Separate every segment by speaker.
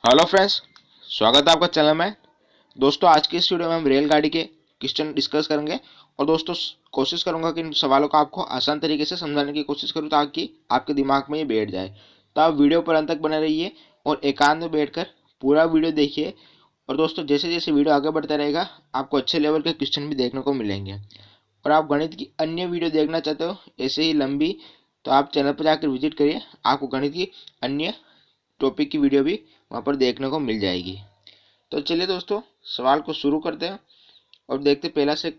Speaker 1: Hello friends, स्वागत है आपका चैनल में। दोस्तों, आज की इस वीडियो में हम रेलगाड़ी के क्वेश्चन डिस्कस करेंगे और दोस्तों कोशिश करूंगा कि इन सवालों को आपको आसान तरीके से समझाने की कोशिश करूं ताकि आपके दिमाग में ये बैठ जाए। तो आप वीडियो पर अंत तक बने रहिए और एकांत में बैठकर पूरा वीडियो देखिए। और दोस्तों, जैसे जैसे वीडियो आगे बढ़ता रहेगा आपको अच्छे लेवल के क्वेश्चन भी देखने को मिलेंगे। और आप गणित की अन्य वीडियो देखना चाहते हो ऐसे ही लंबी, तो आप चैनल पर जाकर विजिट करिए। आपको गणित की अन्य टॉपिक की वीडियो भी वहाँ पर देखने को मिल जाएगी। तो चलिए दोस्तों, सवाल को शुरू करते हैं और देखते पहला से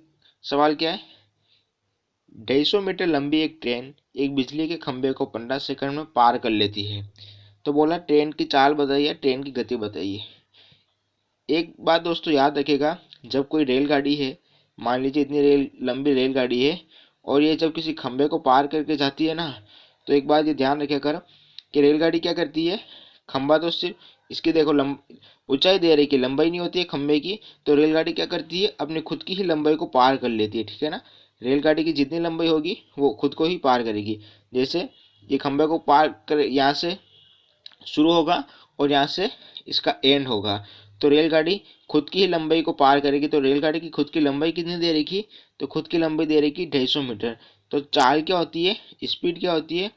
Speaker 1: सवाल क्या है। 250 मीटर लंबी एक ट्रेन एक बिजली के खंभे को 15 सेकंड में पार कर लेती है। तो बोला ट्रेन की चाल बताइए, ट्रेन की गति बताइए। एक बात दोस्तों याद रखिएगा, जब कोई रेलगाड़ी है, मान लीजिए इतनी लंबी रेलगाड़ी है और ये जब किसी खंभे को पार करके जाती है ना, तो एक बात ये ध्यान रखिए कर कि रेलगाड़ी क्या करती है। खंभा तो सिर्फ इसकी देखो ऊंचाई दे रही कि लंबाई नहीं होती है खंभे की। तो रेलगाड़ी क्या करती है, अपनी खुद की ही लंबाई को पार कर लेती है, ठीक है ना। रेलगाड़ी की जितनी लंबाई होगी वो खुद को ही पार करेगी। जैसे ये खंभे को पार कर यहाँ से शुरू होगा और यहाँ से इसका एंड होगा, तो रेलगाड़ी खुद की ही लंबाई को पार करेगी। तो रेलगाड़ी की खुद की लंबाई कितनी दे रखी, तो खुद की लंबाई दे रखी 250 मीटर। तो चाल क्या होती है, स्पीड क्या होती है,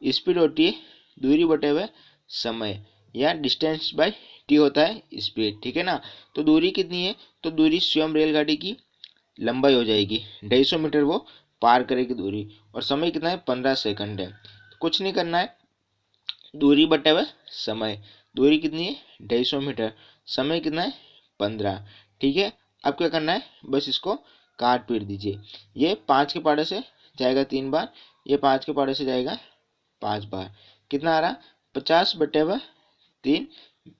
Speaker 1: स्पीड होती है दूरी बटे हुए समय, या डिस्टेंस बाय टी होता है स्पीड, ठीक है ना। तो दूरी कितनी है, तो दूरी स्वयं रेलगाड़ी की लंबाई हो जाएगी, 250 मीटर वो पार करेगी दूरी। और समय कितना है, 15 सेकंड है। कुछ नहीं करना है, दूरी बटे हुए समय, दूरी कितनी है 250 मीटर, समय कितना है 15, ठीक है। अब क्या करना है, बस इसको काट पीट दीजिए। ये 5 के पाड़े से जाएगा 3 बार, ये 5 के पाड़े से जाएगा 5 बार। कितना आ रहा, 50/3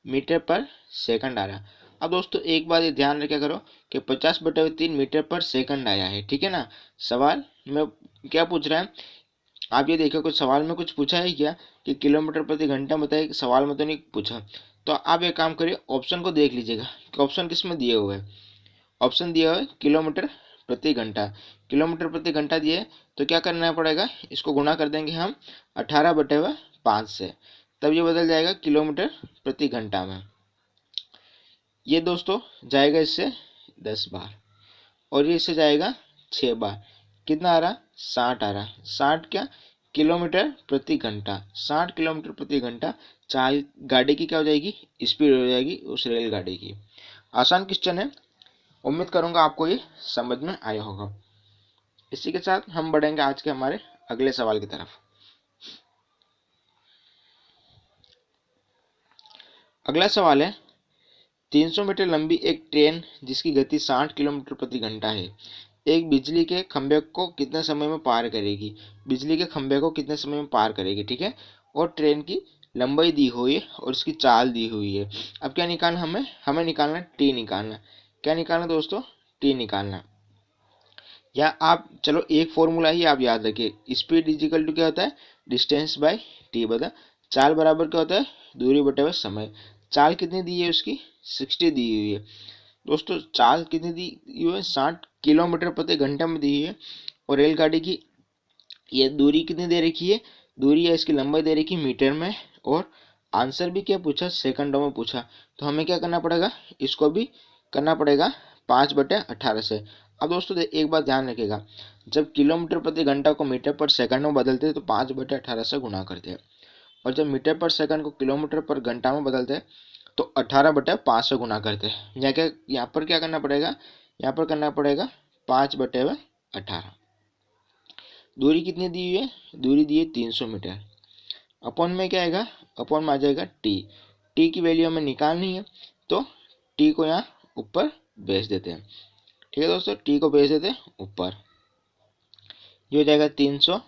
Speaker 1: मीटर पर सेकंड आ रहा। अब दोस्तों एक बात ये ध्यान रखा करो कि 50/3 मीटर पर सेकंड आया है, ठीक है ना। सवाल में क्या पूछ रहा है, आप ये देखो कुछ सवाल में कुछ पूछा है क्या कि किलोमीटर प्रति घंटा बताइए, सवाल में तो नहीं पूछा। तो आप एक काम करिए, ऑप्शन को देख लीजिएगा कि ऑप्शन किस में दिए हुए हैं। ऑप्शन दिया हुआ है किलोमीटर प्रति घंटा, किलोमीटर प्रति घंटा दिए। तो क्या करना पड़ेगा, इसको गुणा कर देंगे हम 18/5 से, तब ये बदल जाएगा किलोमीटर प्रति घंटा में। ये दोस्तों जाएगा इससे 10 बार और ये इससे जाएगा 6 बार। कितना आ रहा, 60 आ रहा। 60 क्या, किलोमीटर प्रति घंटा, 60 किलोमीटर प्रति घंटा चाल गाड़ी की क्या हो जाएगी, स्पीड हो जाएगी उस रेलगाड़ी की। आसान क्वेश्चन है, उम्मीद करूंगा आपको ये समझ में आया होगा। इसी के साथ हम बढ़ेंगे आज के हमारे अगले सवाल की तरफ। अगला सवाल है, 300 मीटर लंबी एक ट्रेन जिसकी गति 60 किलोमीटर प्रति घंटा है, एक बिजली के खंभे को कितने समय में पार करेगी। बिजली के खंभे को कितने समय में पार करेगी, ठीक है। और ट्रेन की लंबाई दी हुई है और इसकी चाल दी हुई है। अब क्या निकालना, हमें निकालना टी निकालना। क्या निकालना दोस्तों, टी निकालना। या आप चलो एक फॉर्मूला ही आप याद रखिए, स्पीड इजिकल टू क्या होता है, डिस्टेंस बाय टी बता। चाल बराबर क्या होता है, दूरी बटे हुए समय। चाल कितनी दी है उसकी, 60 दी हुई है। दोस्तों चाल कितनी दी हुई है, 60 किलोमीटर प्रति घंटा में दी है। और रेलगाड़ी की ये दूरी कितनी दे रखी है, दूरी है इसकी लंबाई दे रखी मीटर में। और आंसर भी क्या पूछा, सेकंडों में पूछा। तो हमें क्या करना पड़ेगा, इसको भी करना पड़ेगा 5/18 से। अब दोस्तों एक बात ध्यान रखिएगा, जब किलोमीटर प्रति घंटा को मीटर पर सेकंड में बदलते हैं तो 5/18 से गुणा करते हैं। और जब मीटर पर सेकंड को किलोमीटर पर घंटा में बदलते हैं तो 18/5 से गुणा करते हैं। यहाँ पर क्या करना पड़ेगा, यहाँ पर करना पड़ेगा 5/18। दूरी कितनी दी हुई है, दूरी दी है 300 मीटर। अपॉन में क्या आएगा, अपॉन में आ जाएगा टी। टी की वैल्यू हमें निकालनी है, तो टी को यहाँ ऊपर भेज देते हैं, ठीक है दोस्तों। टी को भेज देते हैं ऊपर, ये हो जाएगा 300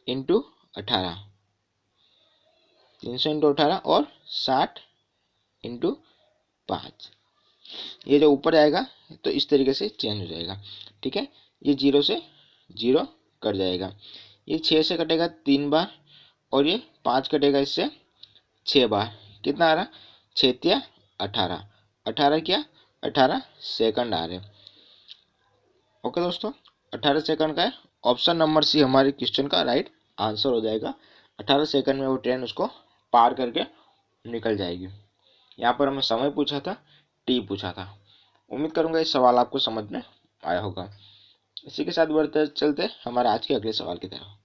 Speaker 1: इंटू 18, 300 इंटू 18 और 60 इंटू 5। ये जो ऊपर आएगा तो इस तरीके से चेंज हो जाएगा, ठीक है। ये 0 से 0 कट जाएगा, ये 6 से कटेगा 3 बार और ये 5 कटेगा इससे 6 बार। कितना आ रहा, 6 18, 18 क्या, 18 सेकंड आ रहे। ओके दोस्तों, 18 सेकंड का है। ऑप्शन नंबर सी हमारे क्वेश्चन का राइट आंसर हो जाएगा। 18 सेकंड में वो ट्रेन उसको पार करके निकल जाएगी। यहाँ पर हमें समय पूछा था, टी पूछा था। उम्मीद करूंगा इस सवाल आपको समझ में आया होगा। इसी के साथ बढ़ते चलते हमारे आज के अगले सवाल की तरफ।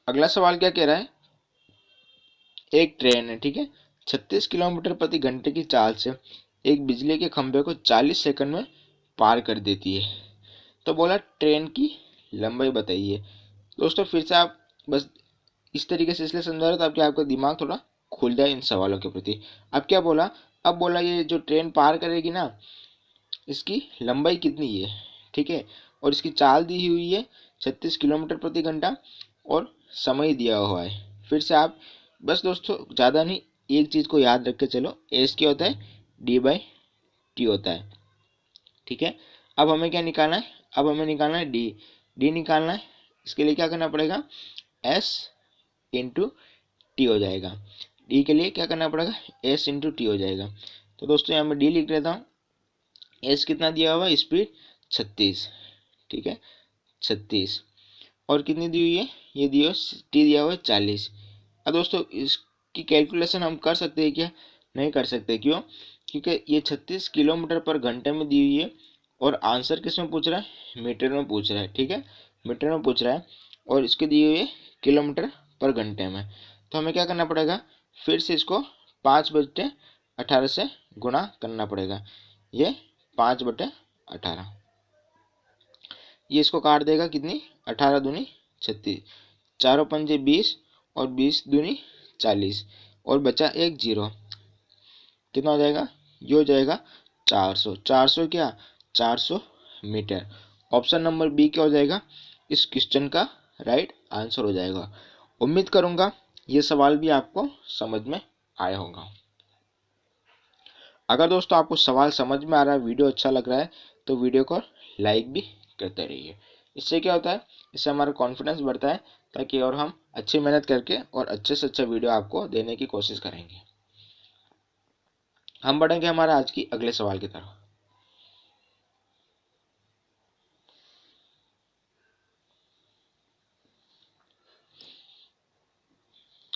Speaker 1: अगला सवाल क्या कह रहा है, एक ट्रेन है, ठीक है, 36 किलोमीटर प्रति घंटे की चाल से एक बिजली के खंभे को 40 सेकंड में पार कर देती है। तो बोला ट्रेन की लंबाई बताइए। दोस्तों फिर से आप बस इस तरीके से इसलिए समझा रहे ताकि आपका दिमाग थोड़ा खुल जाए इन सवालों के प्रति। अब क्या बोला, अब बोला ये जो ट्रेन पार करेगी ना, इसकी लंबाई कितनी है, ठीक है, और इसकी चाल दी हुई है 36 किलोमीटर प्रति घंटा और समय दिया हुआ है। फिर से आप बस दोस्तों ज़्यादा नहीं, एक चीज़ को याद रख के चलो, एस क्या होता है, डी बाई टी होता है, ठीक है। अब हमें क्या निकालना है, अब हमें निकालना है डी, डी निकालना है। इसके लिए क्या करना पड़ेगा, एस इंटू टी हो जाएगा। डी के लिए क्या करना पड़ेगा, एस इंटू टी हो जाएगा। तो दोस्तों यहाँ मैं डी लिख लेता हूँ। एस कितना दिया हुआ है, स्पीड 36, ठीक है, 36, और कितनी दी हुई है, ये दी हुई टी दिया हुआ है 40। अब दोस्तों इसकी कैलकुलेशन हम कर सकते हैं क्या, नहीं कर सकते, क्यों, क्योंकि ये 36 किलोमीटर पर घंटे में दी हुई है और आंसर किस में पूछ रहा है, मीटर में पूछ रहा है, ठीक है, मीटर में पूछ रहा है, और इसके दिए हुए किलोमीटर पर घंटे में। तो हमें क्या करना पड़ेगा, फिर से इसको 5/18 से गुणा करना पड़ेगा। ये 5/18, ये इसको काट देगा कितनी, 18 दूनी 36, चारों पंजे 20 और 20 दूनी 40, और बचा एक जीरो, कितना हो जाएगा, ये हो जाएगा 400। 400 क्या, 400 मीटर। ऑप्शन नंबर बी क्या हो जाएगा, इस क्वेश्चन का राइट आंसर हो जाएगा। उम्मीद करूंगा ये सवाल भी आपको समझ में आया होगा। अगर दोस्तों आपको सवाल समझ में आ रहा है, वीडियो अच्छा लग रहा है, तो वीडियो को लाइक भी करते रहिए। इससे क्या होता है, इससे हमारा कॉन्फिडेंस बढ़ता है, ताकि और हम अच्छी मेहनत करके और अच्छे से अच्छा वीडियो आपको देने की कोशिश करेंगे। हम बढ़ेंगे हमारे आज की अगले सवाल की तरफ।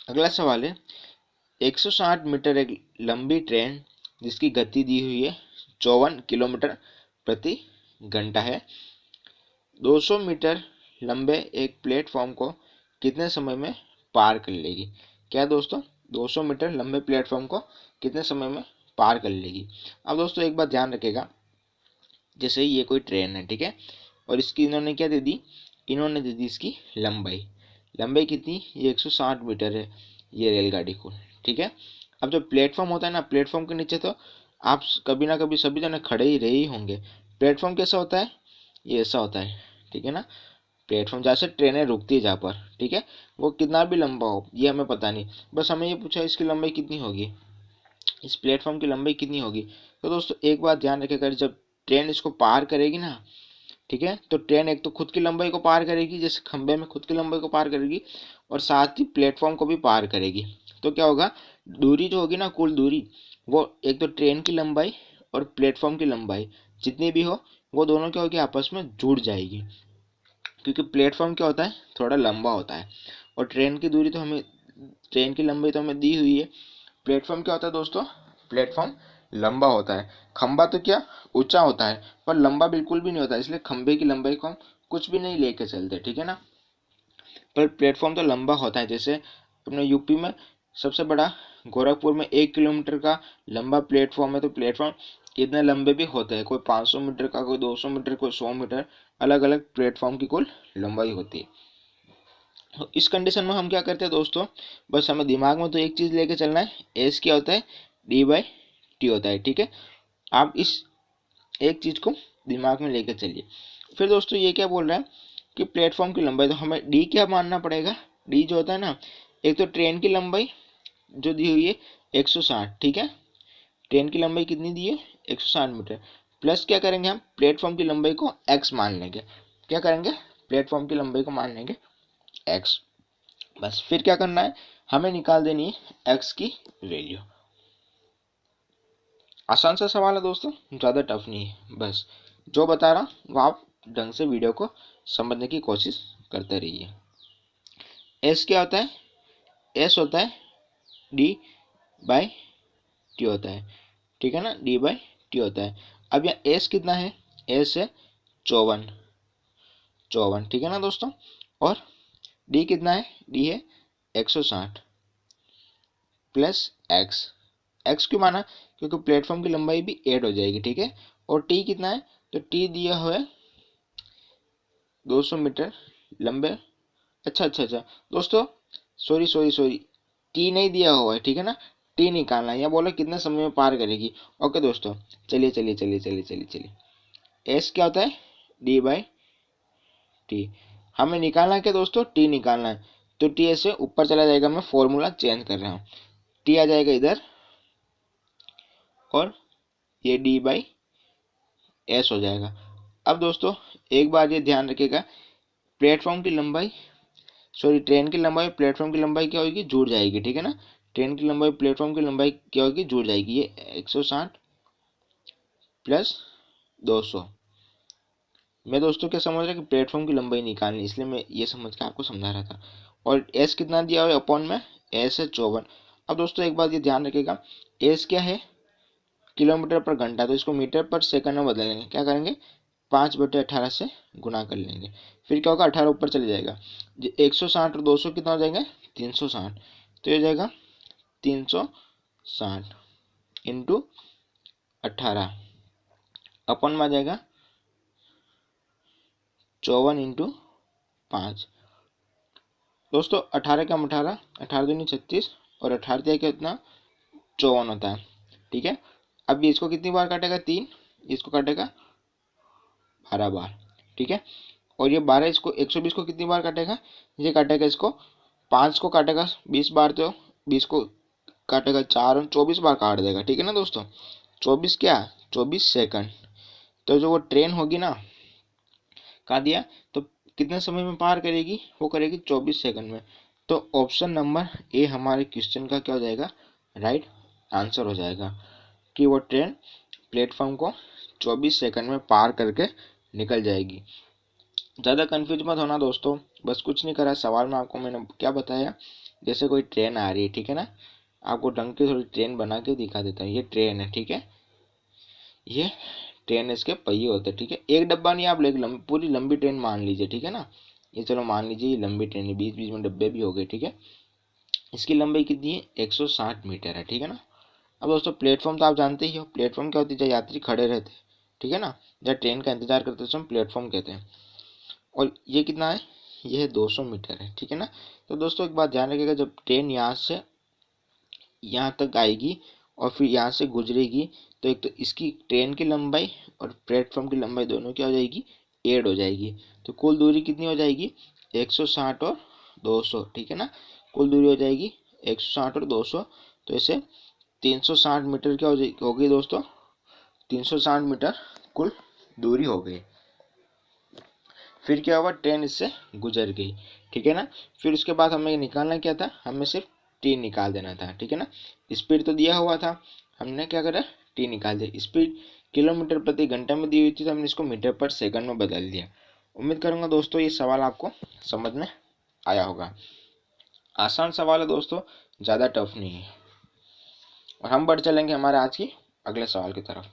Speaker 1: अगला सवाल है, 160 मीटर एक लंबी ट्रेन जिसकी गति दी हुई है 54 किलोमीटर प्रति घंटा है, 200 मीटर लंबे एक प्लेटफॉर्म को कितने समय में पार कर लेगी। क्या दोस्तों, 200 मीटर लंबे प्लेटफॉर्म को कितने समय में पार कर लेगी। अब दोस्तों एक बात ध्यान रखिएगा, जैसे ये कोई ट्रेन है, ठीक है, और इसकी इन्होंने क्या दे दी, इन्होंने दे दी इसकी लंबाई, लंबाई कितनी, ये 160 मीटर है ये रेलगाड़ी को, ठीक है। अब जो प्लेटफॉर्म होता है ना, प्लेटफॉर्म के नीचे तो आप कभी ना कभी सभी जने खड़े ही रहे ही होंगे। प्लेटफॉर्म कैसा होता है, ये ऐसा होता है, ठीक है ना। प्लेटफॉर्म जैसे ट्रेनें रुकती है जहाँ पर, ठीक है, वो कितना भी लंबा हो ये हमें पता नहीं, बस हमें ये पूछा इसकी लंबाई कितनी होगी, इस प्लेटफॉर्म की लंबाई कितनी होगी। तो दोस्तों एक बात ध्यान रखिएगा, जब ट्रेन इसको पार करेगी ना, ठीक है, तो ट्रेन एक तो खुद की लंबाई को पार करेगी, जैसे खंबे में खुद की लंबाई को पार करेगी, और साथ ही प्लेटफॉर्म को भी पार करेगी। तो क्या होगा, दूरी जो होगी ना, कुल दूरी, वो एक तो ट्रेन की लंबाई और प्लेटफॉर्म की लंबाई जितनी भी हो, वो दोनों क्या होगी, आपस में जुड़ जाएगी। क्योंकि प्लेटफॉर्म क्या होता है, थोड़ा लंबा होता है, और ट्रेन की दूरी तो हमें, ट्रेन की लंबाई तो हमें दी हुई है। प्लेटफॉर्म क्या होता है दोस्तों, प्लेटफॉर्म लंबा होता है। खंबा तो क्या ऊंचा होता है, पर लंबा बिल्कुल भी नहीं होता, इसलिए खंबे की लंबाई को हम कुछ भी नहीं लेके चलते, ठीक है ना। पर प्लेटफॉर्म तो लंबा होता है, जैसे अपने यूपी में सबसे बड़ा गोरखपुर में 1 किलोमीटर का लंबा प्लेटफॉर्म है। तो प्लेटफॉर्म इतने लंबे भी होते हैं, कोई 500 मीटर का, कोई 200 मीटर, कोई 100 मीटर, अलग अलग प्लेटफॉर्म की कुल लंबाई होती है। तो इस कंडीशन में हम क्या करते हैं दोस्तों, बस हमें दिमाग में तो एक चीज़ लेके चलना है, एस क्या होता है, डी बाई टी होता है, ठीक है। आप इस एक चीज़ को दिमाग में लेकर चलिए। फिर दोस्तों ये क्या बोल रहा है कि प्लेटफॉर्म की लंबाई, तो हमें डी क्या मानना पड़ेगा, डी जो होता है ना, एक तो ट्रेन की लंबाई जो दी हुई है 160, ठीक है, ट्रेन की लंबाई कितनी दी है 160 मीटर, प्लस क्या करेंगे हम, प्लेटफॉर्म की लंबाई को एक्स मान लेंगे। क्या करेंगे, प्लेटफॉर्म की लंबाई को मान लेंगे एक्स। बस फिर क्या करना है, हमें निकाल देनी है एक्स की वैल्यू। आसान सा सवाल है दोस्तों, ज़्यादा टफ नहीं है, बस जो बता रहा वो आप ढंग से वीडियो को समझने की कोशिश करते रहिए। एस क्या होता है, एस होता है डी बाई टी होता है, ठीक है ना, डी बाई टी होता है। अब यहाँ एस कितना है, एस है 54, 54, ठीक है ना दोस्तों। और डी कितना है, डी है 160 प्लस एक्स, एक्स क्यों माना, क्योंकि प्लेटफॉर्म की लंबाई भी ऐड हो जाएगी, ठीक है। और टी कितना है, तो टी दिया हुआ है 200 मीटर लंबे, अच्छा दोस्तों, सॉरी टी नहीं दिया हुआ है, ठीक है ना, टी निकालना है, या बोला कितने समय में पार करेगी। ओके दोस्तों, चलिए एस क्या होता है, डी बाई टी। हमें निकालना है क्या दोस्तों, टी निकालना है, तो टी ऐसे ऊपर चला जाएगा, मैं फॉर्मूला चेंज कर रहा हूँ, टी आ जाएगा इधर और ये डी बाई एस हो जाएगा। अब दोस्तों एक बार ये ध्यान रखिएगा, प्लेटफॉर्म की लंबाई, सॉरी ट्रेन की लंबाई प्लेटफॉर्म की लंबाई क्या होगी, जुड़ जाएगी, ठीक है ना। ट्रेन की लंबाई प्लेटफॉर्म की लंबाई क्या होगी, जुड़ जाएगी। ये 160 प्लस 200। मैं दोस्तों क्या समझ रहा कि प्लेटफॉर्म की लंबाई निकालनी, इसलिए मैं ये समझ के आपको समझा रहा था। और एस कितना दिया हुआ है अपॉन में, एस है 54। अब दोस्तों एक बात ये ध्यान रखिएगा, एस क्या है किलोमीटर पर घंटा, तो इसको मीटर पर सेकंड में बदल लेंगे, क्या करेंगे 5/18 से गुना कर लेंगे, फिर क्या होगा 18 ऊपर चले जाएगा। 160 और 200 कितना हो जाएगा, 360, तो ये हो जाएगा 360 इंटू 18 अपन में आ जाएगा 54 इंटू 5। दोस्तों 18 का 18, 18 दूनी 36 और 18 दिया कितना 54 होता है, ठीक है। अब ये इसको कितनी बार काटेगा, 3, इसको काटेगा 12 बार, ठीक है। और ये 12 इसको 120 को कितनी बार काटेगा, ये काटेगा इसको 5 को काटेगा 20 बार, तो 20 को काटेगा 4 और 24 बार काट देगा, ठीक है ना दोस्तों। 24 क्या, 24 सेकंड। तो जो वो ट्रेन होगी ना, कहा दिया, तो कितने समय में पार करेगी, वो करेगी 24 सेकंड में। तो ऑप्शन नंबर ए हमारे क्वेश्चन का क्या हो जाएगा, राइट आंसर हो जाएगा, कि वो ट्रेन प्लेटफॉर्म को 24 सेकंड में पार करके निकल जाएगी। ज़्यादा कंफ्यूज मत होना दोस्तों, बस कुछ नहीं करा, सवाल में आपको मैंने क्या बताया, जैसे कोई ट्रेन आ रही है, ठीक है ना, आपको ढंग की थोड़ी ट्रेन बना के दिखा देता है। ये ट्रेन है, ठीक है, ये ट्रेन इसके पहिए होते हैं, ठीक है। एक डब्बा नहीं, आप पूरी लंबी ट्रेन मान लीजिए, ठीक है ना। ये चलो मान लीजिए ये लंबी ट्रेन है, बीच बीच में डब्बे भी हो गए, ठीक है। इसकी लंबाई कितनी है, 160 मीटर है, ठीक है ना। अब दोस्तों प्लेटफॉर्म तो आप जानते ही हो, प्लेटफॉर्म क्या होती है, जहाँ यात्री खड़े रहते हैं, ठीक है ना, जहाँ ट्रेन का इंतजार करते हैं, हम प्लेटफॉर्म कहते हैं। और ये कितना है, ये है 200 मीटर है, ठीक है ना। तो दोस्तों एक बात ध्यान रखिएगा, जब ट्रेन यहाँ से यहाँ तक आएगी और फिर यहाँ से गुजरेगी, तो एक तो इसकी ट्रेन की लंबाई और प्लेटफॉर्म की लंबाई दोनों क्या हो जाएगी, ऐड हो जाएगी। तो कुल दूरी कितनी हो जाएगी, 160 और 200, ठीक है ना। कुल दूरी हो जाएगी 160 और 200, तो इसे 360 मीटर क्या हो गई दोस्तों, 360 मीटर कुल दूरी हो गई। फिर क्या हुआ, ट्रेन इससे गुजर गई, ठीक है ना। फिर उसके बाद हमें निकालना क्या था, हमें सिर्फ टी निकाल देना था, ठीक है ना। स्पीड तो दिया हुआ था, हमने क्या करा, टी निकाल दिया। स्पीड किलोमीटर प्रति घंटे में दी हुई थी, तो हमने इसको मीटर पर सेकंड में बदल दिया। उम्मीद करूंगा दोस्तों ये सवाल आपको समझ में आया होगा। आसान सवाल है दोस्तों, ज़्यादा टफ नहीं है। और हम बढ़ चलेंगे हमारे आज की अगले सवाल की तरफ।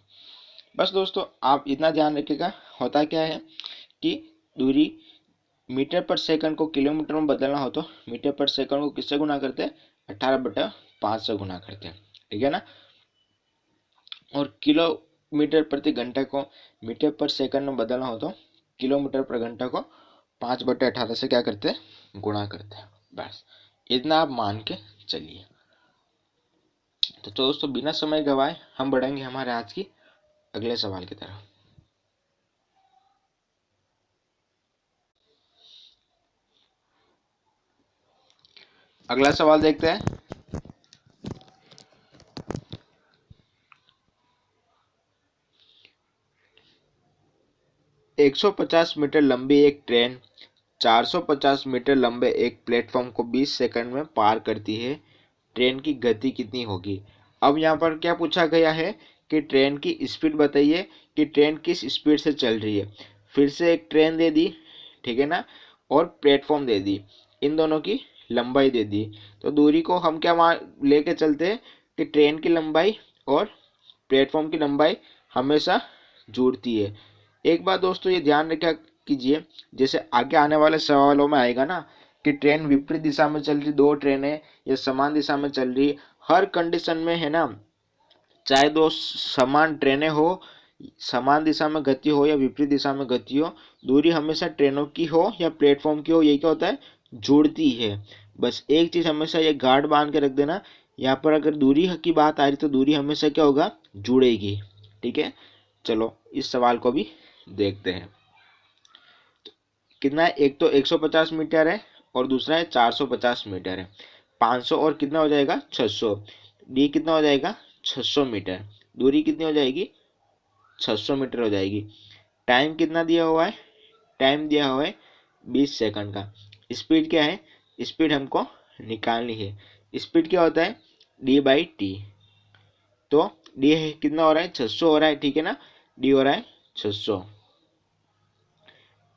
Speaker 1: बस दोस्तों आप इतना ध्यान रखिएगा, होता क्या है कि दूरी मीटर पर सेकंड को किलोमीटर में बदलना हो तो मीटर पर सेकंड को किससे गुना करते हैं, 18/5 से गुना करते हैं, ठीक है ना। और किलोमीटर प्रति घंटे को मीटर पर सेकंड में बदलना हो तो किलोमीटर पर घंटा को 5/18 से क्या करते हैं, गुणा करते हैं। बस इतना आप मान के चलिए। तो दोस्तों बिना समय गवाए हम बढ़ेंगे हमारे आज की अगले सवाल की तरफ। अगला सवाल देखते हैं। 150 मीटर लंबी एक ट्रेन 450 मीटर लंबे एक प्लेटफॉर्म को 20 सेकंड में पार करती है, ट्रेन की गति कितनी होगी। अब यहाँ पर क्या पूछा गया है कि ट्रेन की स्पीड बताइए कि ट्रेन किस स्पीड से चल रही है। फिर से एक ट्रेन दे दी, ठीक है ना, और प्लेटफॉर्म दे दी, इन दोनों की लंबाई दे दी, तो दूरी को हम क्या लेके चलते हैं कि ट्रेन की लंबाई और प्लेटफॉर्म की लंबाई हमेशा जुड़ती है। एक बात दोस्तों ये ध्यान रखा कीजिए, जैसे आगे आने वाले सवालों में आएगा ना कि ट्रेन विपरीत दिशा में चल रही, दो ट्रेनें या समान दिशा में चल रही, हर कंडीशन में है ना, चाहे दो समान ट्रेनें हो, समान दिशा में गति हो या विपरीत दिशा में गति हो, दूरी हमेशा ट्रेनों की हो या प्लेटफॉर्म की हो, ये क्या होता है, जुड़ती है। बस एक चीज हमेशा ये गार्ड बांध के रख देना, यहाँ पर अगर दूरी की बात आ रही तो दूरी हमेशा क्या होगा, जुड़ेगी। ठीक है, चलो इस सवाल को भी देखते हैं। कितना है, एक तो 150 मीटर है और दूसरा है 450 मीटर है। 500 और कितना हो जाएगा, 600। डी कितना हो जाएगा, 600 मीटर। दूरी कितनी हो जाएगी, 600 मीटर हो जाएगी। टाइम कितना दिया हुआ है, टाइम दिया हुआ है 20 सेकंड का। स्पीड क्या है, स्पीड हमको निकालनी है। स्पीड क्या होता है, डी बाई टी। तो डी है कितना हो रहा है, 600 हो रहा है, ठीक है ना, डी हो रहा है 600।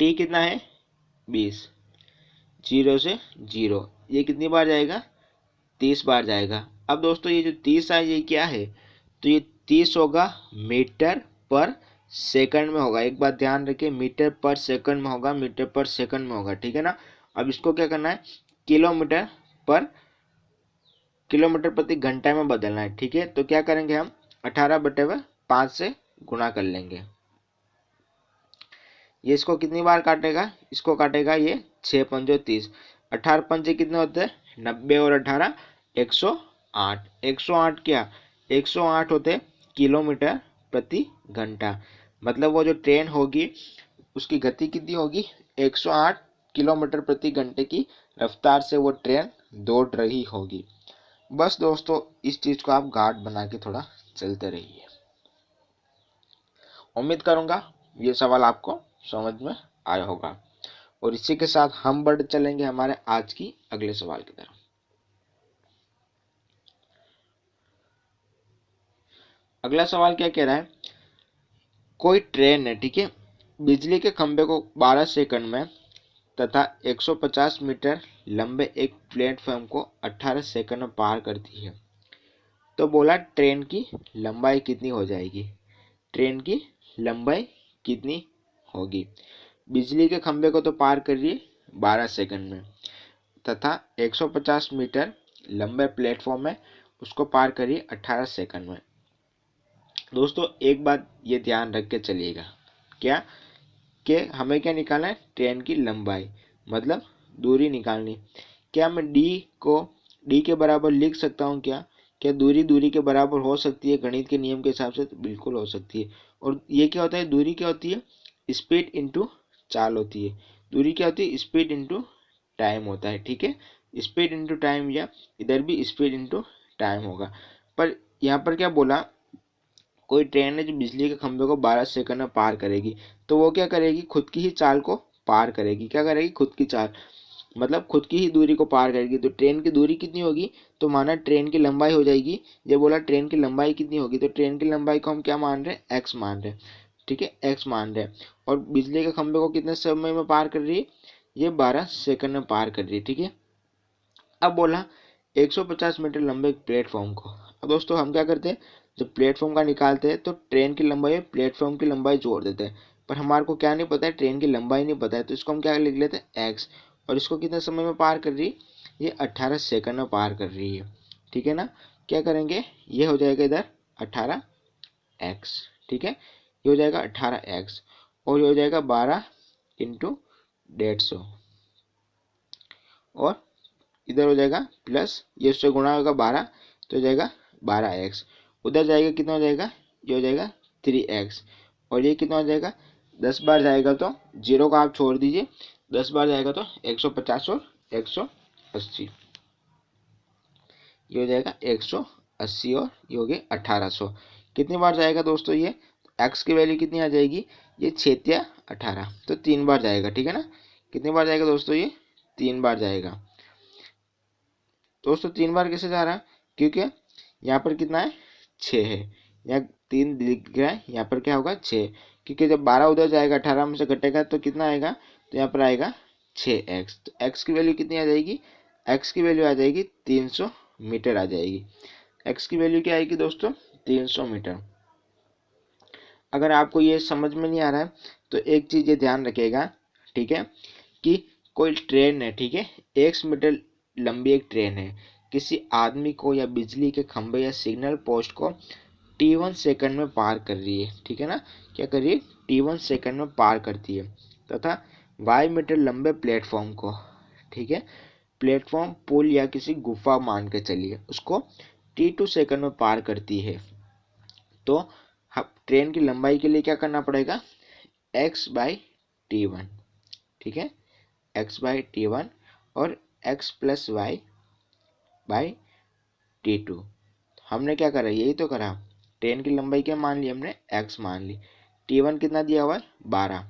Speaker 1: टी कितना है, 20। 0 से 0, ये कितनी बार जाएगा, 30 बार जाएगा। अब दोस्तों ये जो 30 है ये क्या है, तो ये 30 होगा मीटर पर सेकंड में होगा। एक बात ध्यान रखिए, मीटर पर सेकंड में होगा, मीटर पर सेकंड में होगा, ठीक है ना। अब इसको क्या करना है, किलोमीटर पर, किलोमीटर प्रति घंटा में बदलना है, ठीक है। तो क्या करेंगे हम, 18/5 से गुणा कर लेंगे। ये इसको कितनी बार काटेगा, इसको काटेगा ये 6 पंजो 30। 18 पंजे कितने होते हैं, 90 और 18 108। 108 क्या, 108 होते किलोमीटर प्रति घंटा। मतलब वो जो ट्रेन होगी उसकी गति कितनी होगी, 108 किलोमीटर प्रति घंटे की रफ्तार से वो ट्रेन दौड़ रही होगी। बस दोस्तों इस चीज को आप गार्ड बना के थोड़ा चलते रहिए। उम्मीद करूंगा ये सवाल आपको समझ में आया होगा, और इसी के साथ हम बढ़ चलेंगे हमारे आज की अगले सवाल की तरफ। अगला सवाल क्या कह रहा है, कोई ट्रेन है, ठीक है, बिजली के खंभे को 12 सेकंड में तथा 150 मीटर लंबे एक प्लेटफॉर्म को 18 सेकंड में पार करती है, तो बोला ट्रेन की लंबाई कितनी हो जाएगी, ट्रेन की लंबाई कितनी होगी। बिजली के खंभे को तो पार कर रही है 12 सेकंड में, तथा 150 मीटर लंबे प्लेटफॉर्म है उसको पार करिए 18 सेकंड में। दोस्तों एक बात ये ध्यान रख के चलिएगा, क्या कि हमें क्या निकालना है, ट्रेन की लंबाई, मतलब दूरी निकालनी। क्या मैं डी को डी के बराबर लिख सकता हूँ, क्या क्या दूरी दूरी के बराबर हो सकती है गणित के नियम के हिसाब से, तो बिल्कुल हो सकती है। और ये क्या होता है, दूरी क्या होती है, स्पीड इंटू चाल होती है। दूरी क्या होती है, स्पीड इंटू टाइम होता है, ठीक है। स्पीड इंटू टाइम, या इधर भी स्पीड इंटू टाइम होगा। पर यहाँ पर क्या बोला, कोई ट्रेन है जो बिजली के खंभे को 12 सेकंड में पार करेगी, तो वो क्या करेगी, खुद की ही चाल को पार करेगी। क्या करेगी, खुद की चाल, मतलब खुद की ही दूरी को पार करेगी। तो ट्रेन की दूरी कितनी होगी, तो माना ट्रेन की लंबाई हो जाएगी। ये बोला ट्रेन की लंबाई कितनी होगी, तो ट्रेन की लंबाई को हम क्या मान रहे हैं, एक्स मान रहे हैं, ठीक है, एक्स मान रहे हैं। और बिजली के खंभे को कितने समय में पार कर रही है, ये 12 सेकंड में पार कर रही है, ठीक है। अब बोला 150 मीटर लंबे प्लेटफॉर्म को। अब दोस्तों हम क्या करते हैं, जब प्लेटफॉर्म का निकालते हैं तो ट्रेन की लंबाई और प्लेटफॉर्म की लंबाई जोड़ देते हैं, पर हमारे को क्या नहीं पता है, ट्रेन की लंबाई नहीं पता है, तो इसको हम क्या लिख लेते हैं, एक्स। और इसको कितने समय में पार कर रही है, ये 18 सेकंड में पार कर रही है, ठीक है ना। क्या करेंगे, ये हो जाएगा इधर 18x, ठीक है, ये हो जाएगा 18x, और ये हो जाएगा 12 इंटू 150, और इधर हो जाएगा प्लस, ये उससे गुणा होगा 12, तो हो जाएगा 12x। उधर जाएगा कितना हो जाएगा, ये हो जाएगा 3x, और ये कितना हो जाएगा, 10 बार जाएगा तो जीरो का आप छोड़ दीजिए, 10 बार जाएगा तो 150 और 180, ये हो जाएगा 180, और ये हो गया 1800। कितनी बार जाएगा दोस्तों, ये x की वैल्यू कितनी आ जाएगी, ये 6 या 18, तो 3 बार जाएगा, ठीक है ना। कितनी बार जाएगा दोस्तों, ये 3 बार जाएगा। दोस्तों 3 बार कैसे जा रहा है, क्योंकि यहाँ पर कितना है, 6 है, यहाँ 3 दिख रहा है, यहाँ पर क्या होगा 6, क्योंकि जब 12 उधर जाएगा 18 में से घटेगा तो कितना आएगा, तो यहाँ पर आएगा 6x। तो x की वैल्यू कितनी आ जाएगी, एक्स की वैल्यू आ जाएगी 300 मीटर आ जाएगी। एक्स की वैल्यू क्या आएगी दोस्तों? 300 मीटर। अगर आपको ये समझ में नहीं आ रहा है तो एक चीज़ ये ध्यान रखिएगा, ठीक है, कि कोई ट्रेन है, ठीक है, 100 मीटर लंबी एक ट्रेन है, किसी आदमी को या बिजली के खंभे या सिग्नल पोस्ट को T1 सेकंड में पार कर रही है, ठीक है ना, क्या कर रही है? T1 सेकंड में पार करती है, तथा y मीटर लंबे प्लेटफॉर्म को, ठीक है, प्लेटफॉर्म पुल या किसी गुफा मान के चलिए, उसको T2 सेकंड में पार करती है। तो ट्रेन की लंबाई के लिए क्या करना पड़ेगा? x बाई T1, ठीक है, x बाई T1 और x plus Y by T2। हमने क्या करा? यही तो करा। ट्रेन की लंबाई क्या मान ली हमने? x मान ली। T1 कितना दिया हुआ है? 12।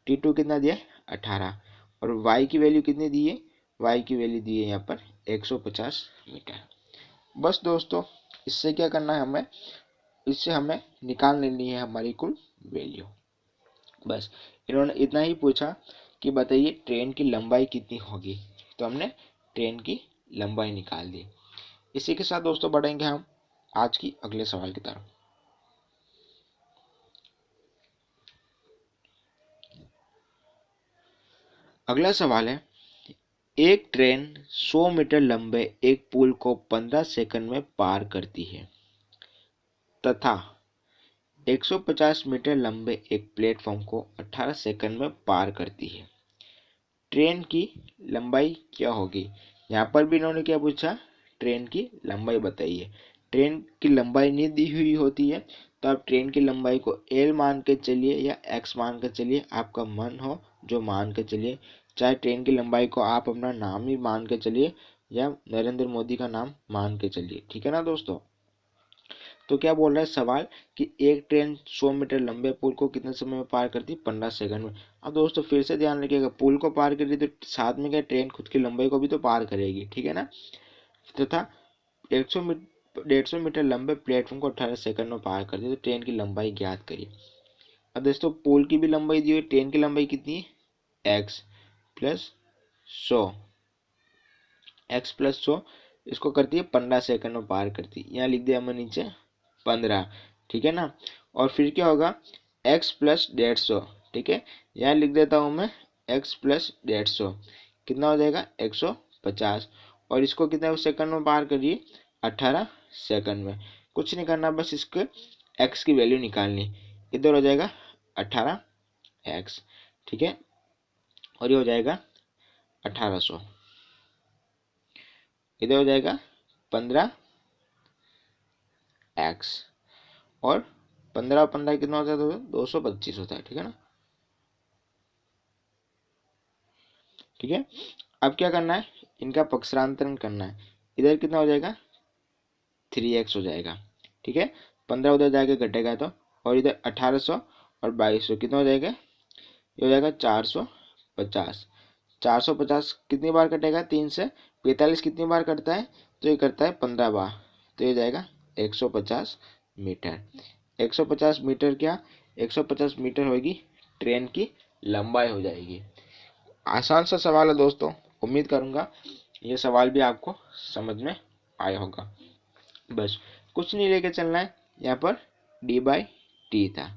Speaker 1: T2 कितना दिया है? 18। और y की वैल्यू कितनी दी है? y की वैल्यू दी है यहाँ पर 150 मीटर। बस दोस्तों, इससे क्या करना है हमें? इससे हमें निकाल लेनी है हमारी कुल वैल्यू। बस इन्होंने इतना ही पूछा कि बताइए ट्रेन की लंबाई कितनी होगी, तो हमने ट्रेन की लंबाई निकाल दी। इसी के साथ दोस्तों बढ़ेंगे हम आज की अगले सवाल की तरफ। अगला सवाल है, एक ट्रेन 100 मीटर लंबे एक पुल को 15 सेकंड में पार करती है तथा 150 मीटर लंबे एक प्लेटफॉर्म को 18 सेकंड में पार करती है। ट्रेन की लंबाई क्या होगी? यहाँ पर भी इन्होंने क्या पूछा? ट्रेन की लंबाई बताइए। ट्रेन की लंबाई नहीं दी हुई होती है तो आप ट्रेन की लंबाई को एल मान के चलिए या एक्स मान के चलिए, आपका मन हो जो मान के चलिए। चाहे ट्रेन की लंबाई को आप अपना नाम ही मान के चलिए या नरेंद्र मोदी का नाम मान के चलिए, ठीक है ना दोस्तों। तो क्या बोल रहा है सवाल कि एक ट्रेन 100 मीटर लंबे पुल को कितने समय में पार करती है? 15 सेकंड में। अब दोस्तों फिर से ध्यान रखिएगा, पुल को पार कर रही तो साथ में क्या ट्रेन खुद की लंबाई को भी तो पार करेगी, ठीक है ना। तथा 100 मीटर 150 मीटर लंबे प्लेटफॉर्म को 18 सेकंड में पार करती है, तो ट्रेन की लंबाई ज्ञात करिए। अब दोस्तों पुल की भी लंबाई दी हुई, ट्रेन की लंबाई कितनी है? एक्स प्लस 100, एक्स प्लस 100 इसको करती है 15 सेकंड में पार करती है। यहाँ लिख दिया हमने नीचे 15, ठीक है ना। और फिर क्या होगा? x प्लस 150, ठीक है, यहाँ लिख देता हूँ मैं x प्लस 150 कितना हो जाएगा? 150। और इसको कितने सेकंड में पार करिए? 18 सेकंड में। कुछ नहीं करना, बस इसके x की वैल्यू निकालनी। इधर हो जाएगा 18x, ठीक है, और ये हो जाएगा 1800। इधर हो जाएगा 15x, और 15 और 15 कितना होता है? 225 होता है, ठीक है ना। ठीक है, अब क्या करना है? इनका पक्षांतरण करना है। इधर कितना हो जाएगा? 3x हो जाएगा, ठीक है, 15 उधर जाके घटेगा तो, और इधर 1800 और 2200 कितना हो जाएगा? ये हो जाएगा 450। 450 कितनी बार कटेगा? 3 से। 45 कितनी बार कटता है? तो ये करता है 15 बार, तो ये जाएगा 150 मीटर। 150 मीटर क्या? 150 मीटर होगी ट्रेन की लंबाई हो जाएगी। आसान सा सवाल है दोस्तों, उम्मीद करूंगा ये सवाल भी आपको समझ में आया होगा। बस कुछ नहीं लेके चलना है, यहाँ पर डी बाई टी था,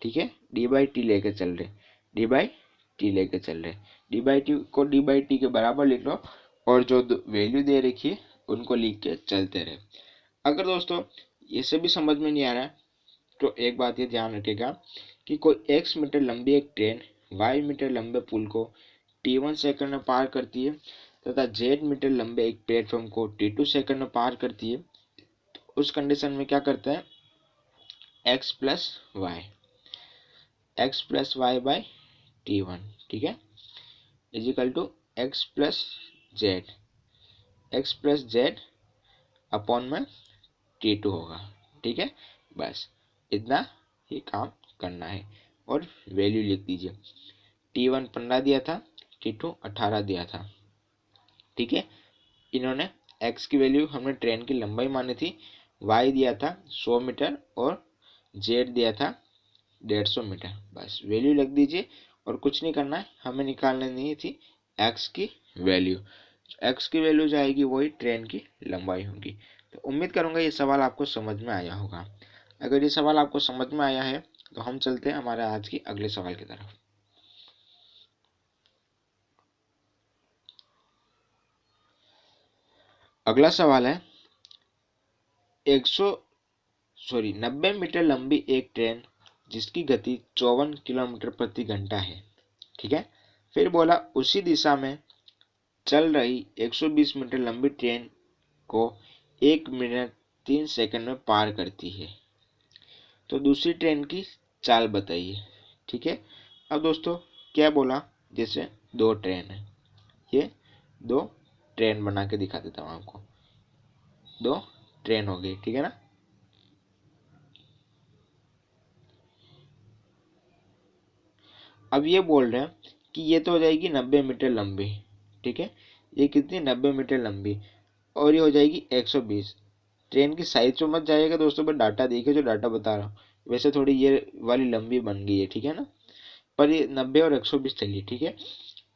Speaker 1: ठीक है, डी बाई टी लेके चल रहे, डी बाई टी लेके चल रहे, डी बाई टी को डी बाई टी के बराबर लिख लो और जो वैल्यू दे रखी है उनको लिख के चलते रहे। अगर दोस्तों इसे भी समझ में नहीं आ रहा है तो एक बात ये ध्यान रखिएगा कि कोई x मीटर लंबी एक ट्रेन y मीटर लंबे पुल को T1 सेकंड में पार करती है तथा z मीटर लंबे एक प्लेटफॉर्म को T2 सेकंड में पार करती है, तो उस कंडीशन में क्या करता है? x plus Y by T1, ठीक है, equal to X plus Z upon में T2 होगा, ठीक है। बस इतना ही काम करना है और वैल्यू लिख दीजिए। T1 15 दिया था, T2 18 दिया था, ठीक है। इन्होंने x की वैल्यू हमने ट्रेन की लंबाई मानी थी, y दिया था 100 मीटर और z दिया था 150 मीटर। बस वैल्यू लिख दीजिए और कुछ नहीं करना है, हमें निकालनी नहीं थी x की वैल्यू। एक्स की वैल्यू जो आएगी वही ट्रेन की लंबाई होगी। तो उम्मीद करूंगा ये सवाल आपको समझ में आया होगा। अगर ये सवाल आपको समझ में आया है तो हम चलते हैं हमारे आज की अगले सवाल की तरफ। अगला सवाल है 90 मीटर लंबी एक ट्रेन जिसकी गति 54 किलोमीटर प्रति घंटा है। ठीक है, फिर बोला उसी दिशा में चल रही 120 मीटर लंबी ट्रेन को 1 मिनट 3 सेकंड में पार करती है, तो दूसरी ट्रेन की चाल बताइए। ठीक है, अब दोस्तों क्या बोला, जैसे दो ट्रेन है, ये दो ट्रेन बना के दिखा देता हूँ आपको। दो ट्रेन हो गई, ठीक है ना। अब ये बोल रहे हैं कि ये तो हो जाएगी 90 मीटर लंबी। ठीक है, ये कितनी 90 मीटर लंबी, और ये हो जाएगी 120। ट्रेन की साइज तो मत जाइएगा दोस्तों, पर डाटा देखिए जो डाटा बता रहा हूँ। वैसे थोड़ी ये वाली लंबी बन गई है, ठीक है ना, पर ये 90 और 120 चलिए। ठीक है,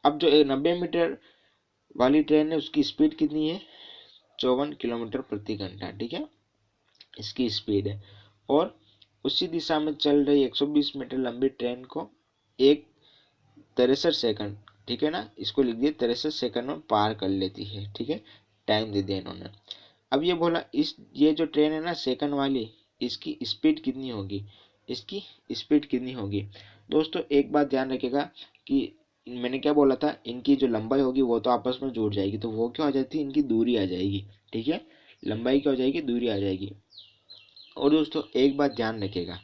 Speaker 1: अब जो 90 मीटर वाली ट्रेन है उसकी स्पीड कितनी है, 54 किलोमीटर प्रति घंटा। ठीक है, इसकी स्पीड है, और उसी दिशा में चल रही 120 मीटर लंबी ट्रेन को एक 63 सेकंड, ठीक है ना, इसको लिख दिए 63 सेकंड में पार कर लेती है। ठीक है, टाइम दे दिया इन्होंने। अब ये बोला इस ये जो ट्रेन है ना सेकंड वाली, इसकी स्पीड कितनी होगी, इसकी स्पीड कितनी होगी। दोस्तों एक बात ध्यान रखिएगा कि मैंने क्या बोला था, इनकी जो लंबाई होगी वो तो आपस में जुड़ जाएगी, तो वो क्या हो जाती है, इनकी दूरी आ जाएगी। ठीक है, लंबाई क्या हो जाएगी, दूरी आ जाएगी। और दोस्तों एक बात ध्यान रखिएगा,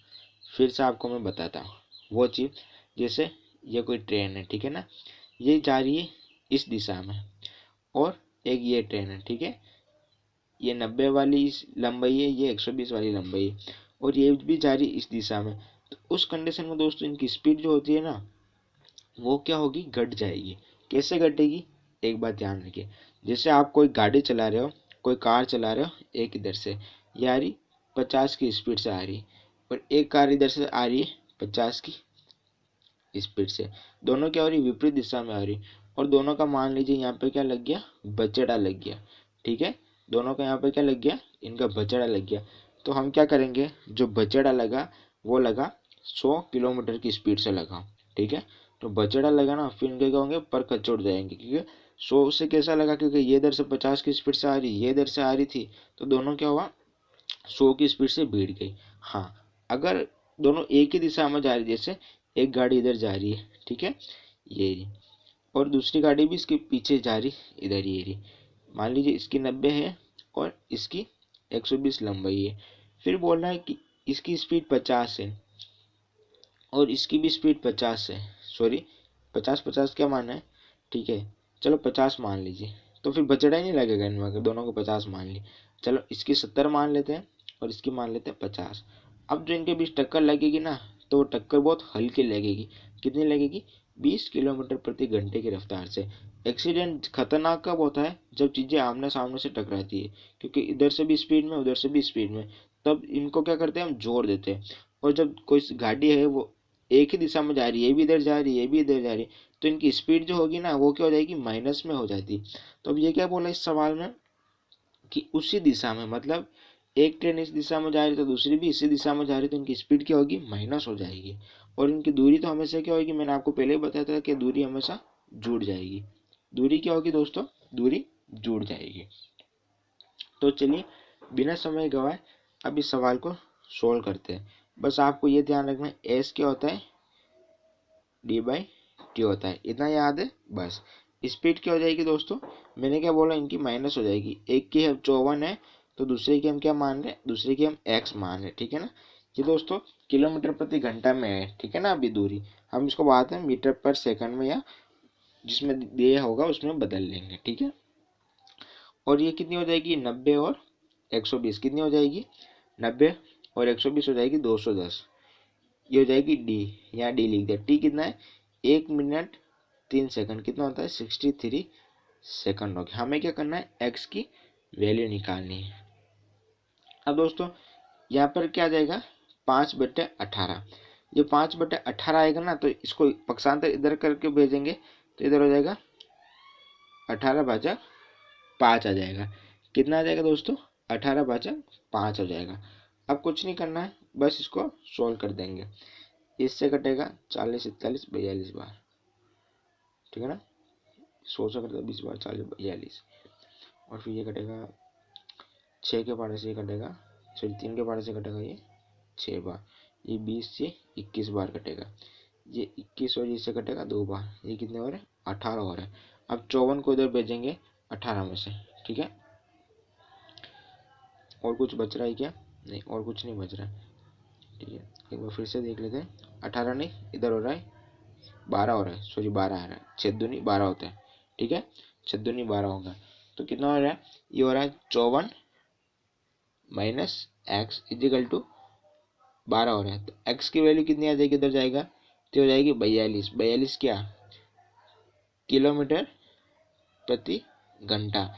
Speaker 1: फिर से आपको मैं बताता हूँ वो चीज़। जैसे ये कोई ट्रेन है, ठीक है ना, ये जा रही है इस दिशा में, और एक ये ट्रेन है, ठीक है, ये 90 वाली लंबाई है, ये 120 वाली लंबाई है, और ये भी जा रही इस दिशा में। तो उस कंडीशन में दोस्तों इनकी स्पीड जो होती है ना, वो क्या होगी, घट जाएगी। कैसे घटेगी, एक बात ध्यान रखिए। जैसे आप कोई गाड़ी चला रहे हो, कोई कार चला रहे हो, एक इधर से ये आ रही 50 की स्पीड से आ रही, और एक कार इधर से आ रही है 50 की स्पीड से, दोनों क्या हो रही, विपरीत दिशा में आ रही, और दोनों का मान लीजिए यहाँ पे क्या लग गया, बचड़ा लग गया। ठीक है, दोनों का यहाँ पे क्या लग गया, इनका बचड़ा लग गया। तो हम क्या करेंगे, जो बचड़ा लगा वो लगा 100 किलोमीटर की स्पीड से लगा। ठीक है, तो बचड़ा लगा ना, फिर इनके क्या होंगे, पर कचोड़ जाएंगे, क्योंकि 100 से कैसा लगा, क्योंकि ये इधर से 50 की स्पीड से आ रही, ये इधर से आ रही थी, तो दोनों क्या हुआ, 100 की स्पीड से भिड़ गई। हाँ, अगर दोनों एक ही दिशा में जा रही, जैसे एक गाड़ी इधर जा रही है, ठीक है, ये रही, और दूसरी गाड़ी भी इसके पीछे जा रही, इधर ये रही, मान लीजिए इसकी 90 है और इसकी 120 लंबाई है। फिर बोल रहा है कि इसकी स्पीड 50 है और इसकी भी स्पीड 50 है, सॉरी 50 50 क्या माना है, ठीक है, चलो 50 मान लीजिए, तो फिर बचड़ा ही नहीं लगेगा इनमें, अगर दोनों को 50 मान ली। चलो इसकी 70 मान लेते हैं और इसकी मान लेते हैं 50। अब जो इनके बीच टक्कर लगेगी ना, तो वो टक्कर बहुत हल्की लगेगी। कितनी लगेगी, 20 किलोमीटर प्रति घंटे की रफ्तार से। एक्सीडेंट खतरनाक कब होता है, जब चीज़ें आमने सामने से टकराती है, क्योंकि इधर से भी स्पीड में उधर से भी स्पीड में, तब इनको क्या करते हैं, हम जोड़ देते हैं। और जब कोई गाड़ी है वो एक ही दिशा में जा रही है, ये भी इधर जा रही है, ये भी इधर जा रही है, तो इनकी स्पीड जो होगी ना वो क्या हो जाएगी, माइनस में हो जाती। तो अब ये क्या बोला इस सवाल में, कि उसी दिशा में, मतलब एक ट्रेन इस दिशा में जा रही तो दूसरी भी इसी दिशा में जा रही, तो इनकी स्पीड क्या होगी, माइनस हो जाएगी। और इनकी दूरी तो हमेशा क्या होगी, मैंने आपको पहले ही बताया था कि दूरी हमेशा जुड़ जाएगी। दूरी क्या होगी दोस्तों, दूरी जुड़ जाएगी। तो चलिए बिना समय गवाए अब इस सवाल को सोल्व करते हैं। बस आपको ये ध्यान रखना है, एस क्या होता है, d/t होता है, इतना याद है बस। स्पीड क्या हो जाएगी दोस्तों, मैंने क्या बोला, इनकी माइनस हो जाएगी। एक की 54 है तो दूसरे की हम क्या मान रहे हैं, दूसरे की हम x मान रहे हैं, ठीक है ना। ये दोस्तों किलोमीटर प्रति घंटा में है, ठीक है ना। अभी दूरी हम इसको बात है मीटर पर सेकंड में, या जिसमें दिया होगा उसमें बदल लेंगे, ठीक है। और ये कितनी हो जाएगी, 90 और 120 कितनी हो जाएगी, 90 और 120 हो जाएगी 210। ये हो जाएगी डी, यहाँ डी लिख दिया। टी कितना है, 1 मिनट 3 सेकंड, कितना होता है, 63 सेकंड हो गया। हमें क्या करना है, एक्स की वैल्यू निकालनी है। अब दोस्तों यहाँ पर क्या आ जाएगा, 5/18। ये 5/18 आएगा ना, तो इसको पक्षांतर इधर करके भेजेंगे, तो इधर हो जाएगा 18/5। 5 आ जाएगा। कितना आ जाएगा दोस्तों? 18/5 हो जाएगा। अब कुछ नहीं करना है, बस इसको सोल्व कर देंगे। इससे कटेगा 40, 41, 42 बार, ठीक है ना। 100 से कटेगा 20 बार, 40, 42, और फिर ये कटेगा 6 के पारे से कटेगा, सॉरी 3 के पारे से कटेगा ये 6 बार, ये 20 से 21 बार कटेगा, ये 21 और इससे कटेगा 2 बार, ये कितने और है? 18 और है। अब 54 को इधर भेजेंगे 18 में से, ठीक है। और कुछ बच रहा है क्या? नहीं, और कुछ नहीं बच रहा है, ठीक है। एक बार फिर से देख लेते हैं। 18 नहीं, इधर हो रहा है 12 हो रहा है, सॉरी 12 आ रहा है, 6 दूनी 12 होता है, ठीक है। 6 दूनी 12 होगा, तो कितना हो रहा है? ये हो रहा है 54 माइनस एक्स इजिकल टू 12 हो रहा है। तो एक्स की वैल्यू कितनी आ जाएगी? इधर जाएगा तो हो जाएगी 42। 42 क्या? किलोमीटर प्रति घंटा।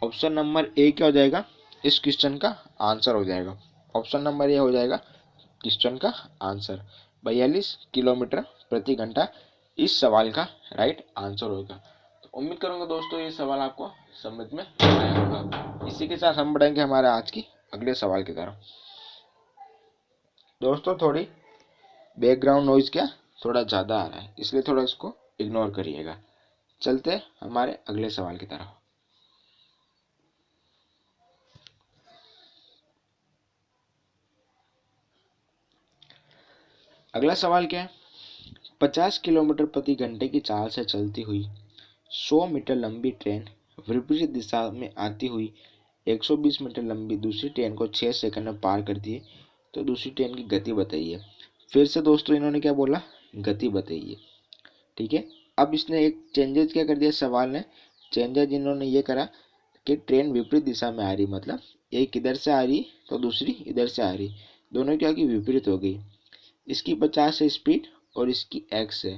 Speaker 1: ऑप्शन नंबर ए क्या हो जाएगा? इस क्वेश्चन का आंसर हो जाएगा। ऑप्शन नंबर ए हो जाएगा क्वेश्चन का आंसर। 42 किलोमीटर प्रति घंटा इस सवाल का राइट आंसर होगा। तो उम्मीद करूंगा दोस्तों ये सवाल आपको समझ में आया होगा। इसी के साथ हम बढ़ेंगे हमारे आज की अगले सवाल की तरफ। दोस्तों थोड़ी बैकग्राउंड नॉइज क्या थोड़ा ज़्यादा आ रहा है, इसलिए थोड़ा इसको इग्नोर करिएगा। चलते हमारे अगले सवाल की तरफ। अगला सवाल क्या है? 50 किलोमीटर प्रति घंटे की चाल से चलती हुई 100 मीटर लंबी ट्रेन विपरीत दिशा में आती हुई 120 मीटर लंबी दूसरी ट्रेन को 6 सेकंड में पार करती है, तो दूसरी ट्रेन की गति बताइए। फिर से दोस्तों इन्होंने क्या बोला? गति बताइए, ठीक है। अब इसने एक चेंजेस क्या कर दिया सवाल ने? चेंजेस इन्होंने ये करा कि ट्रेन विपरीत दिशा में आ रही, मतलब एक इधर से आ रही तो दूसरी इधर से आ रही, दोनों क्या की विपरीत हो गई। इसकी 50 है स्पीड और इसकी एक्स है,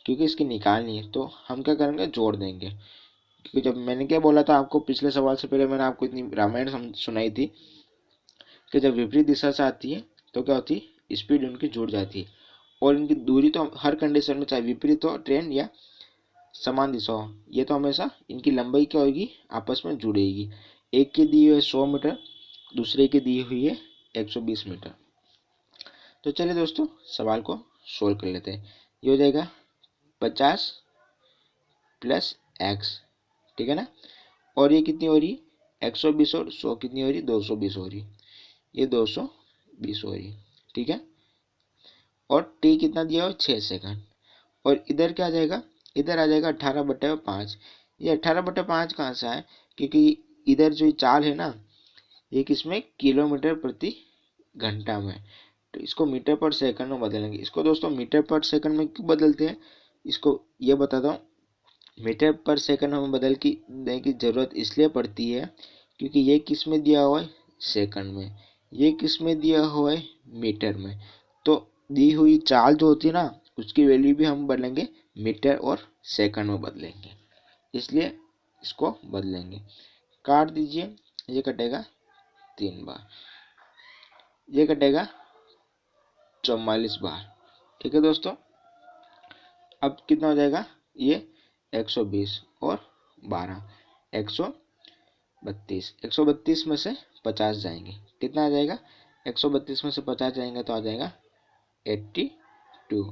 Speaker 1: क्योंकि इसकी निकालनी है तो हम क्या करेंगे? जोड़ देंगे। क्योंकि जब मैंने क्या बोला था आपको पिछले सवाल से पहले, मैंने आपको इतनी रामायण सुनाई थी कि जब विपरीत दिशा से आती है तो क्या होती है? स्पीड उनकी जुड़ जाती है, और इनकी दूरी तो हर कंडीशन में, चाहे विपरीत हो ट्रेन या समान दिशा हो, ये तो हमेशा इनकी लंबाई क्या होगी? आपस में जुड़ेगी। एक की दी हुई है 100 मीटर, दूसरे की दी हुई है 120 मीटर। तो चलिए दोस्तों सवाल को सोल्व कर लेते हैं। ये हो जाएगा 50 प्लस एक्स, ठीक है ना। और ये कितनी हो रही? 120 और 100 कितनी हो रही? 220 हो रही। ये 220 हो रही, ठीक है। और टी कितना दिया हो? 6 सेकंड। और इधर क्या आ जाएगा? इधर आ जाएगा 18/5। ये 18/5 कहाँ से आए? क्योंकि इधर जो चाल है ना, ये किसमें? किलोमीटर प्रति घंटा में, तो इसको मीटर पर सेकंड में बदलेंगे। इसको दोस्तों मीटर पर सेकंड में क्यों बदलते हैं, इसको ये बताता हूँ। मीटर पर सेकंड हमें बदल की देने की ज़रूरत इसलिए पड़ती है क्योंकि ये किस में दिया हुआ है? सेकंड में। ये किस में दिया हुआ है? मीटर में। तो दी हुई चाल जो होती है ना, उसकी वैल्यू भी हम बदलेंगे, मीटर और सेकंड में बदलेंगे, इसलिए इसको बदलेंगे। काट दीजिए, ये कटेगा 3 बार, ये कटेगा 44 बार, ठीक है दोस्तों। अब कितना हो जाएगा? ये 120 और 12, 132। 132 में से 50 जाएंगे, कितना आ जाएगा? 132 में से 50 जाएंगे तो आ जाएगा 82।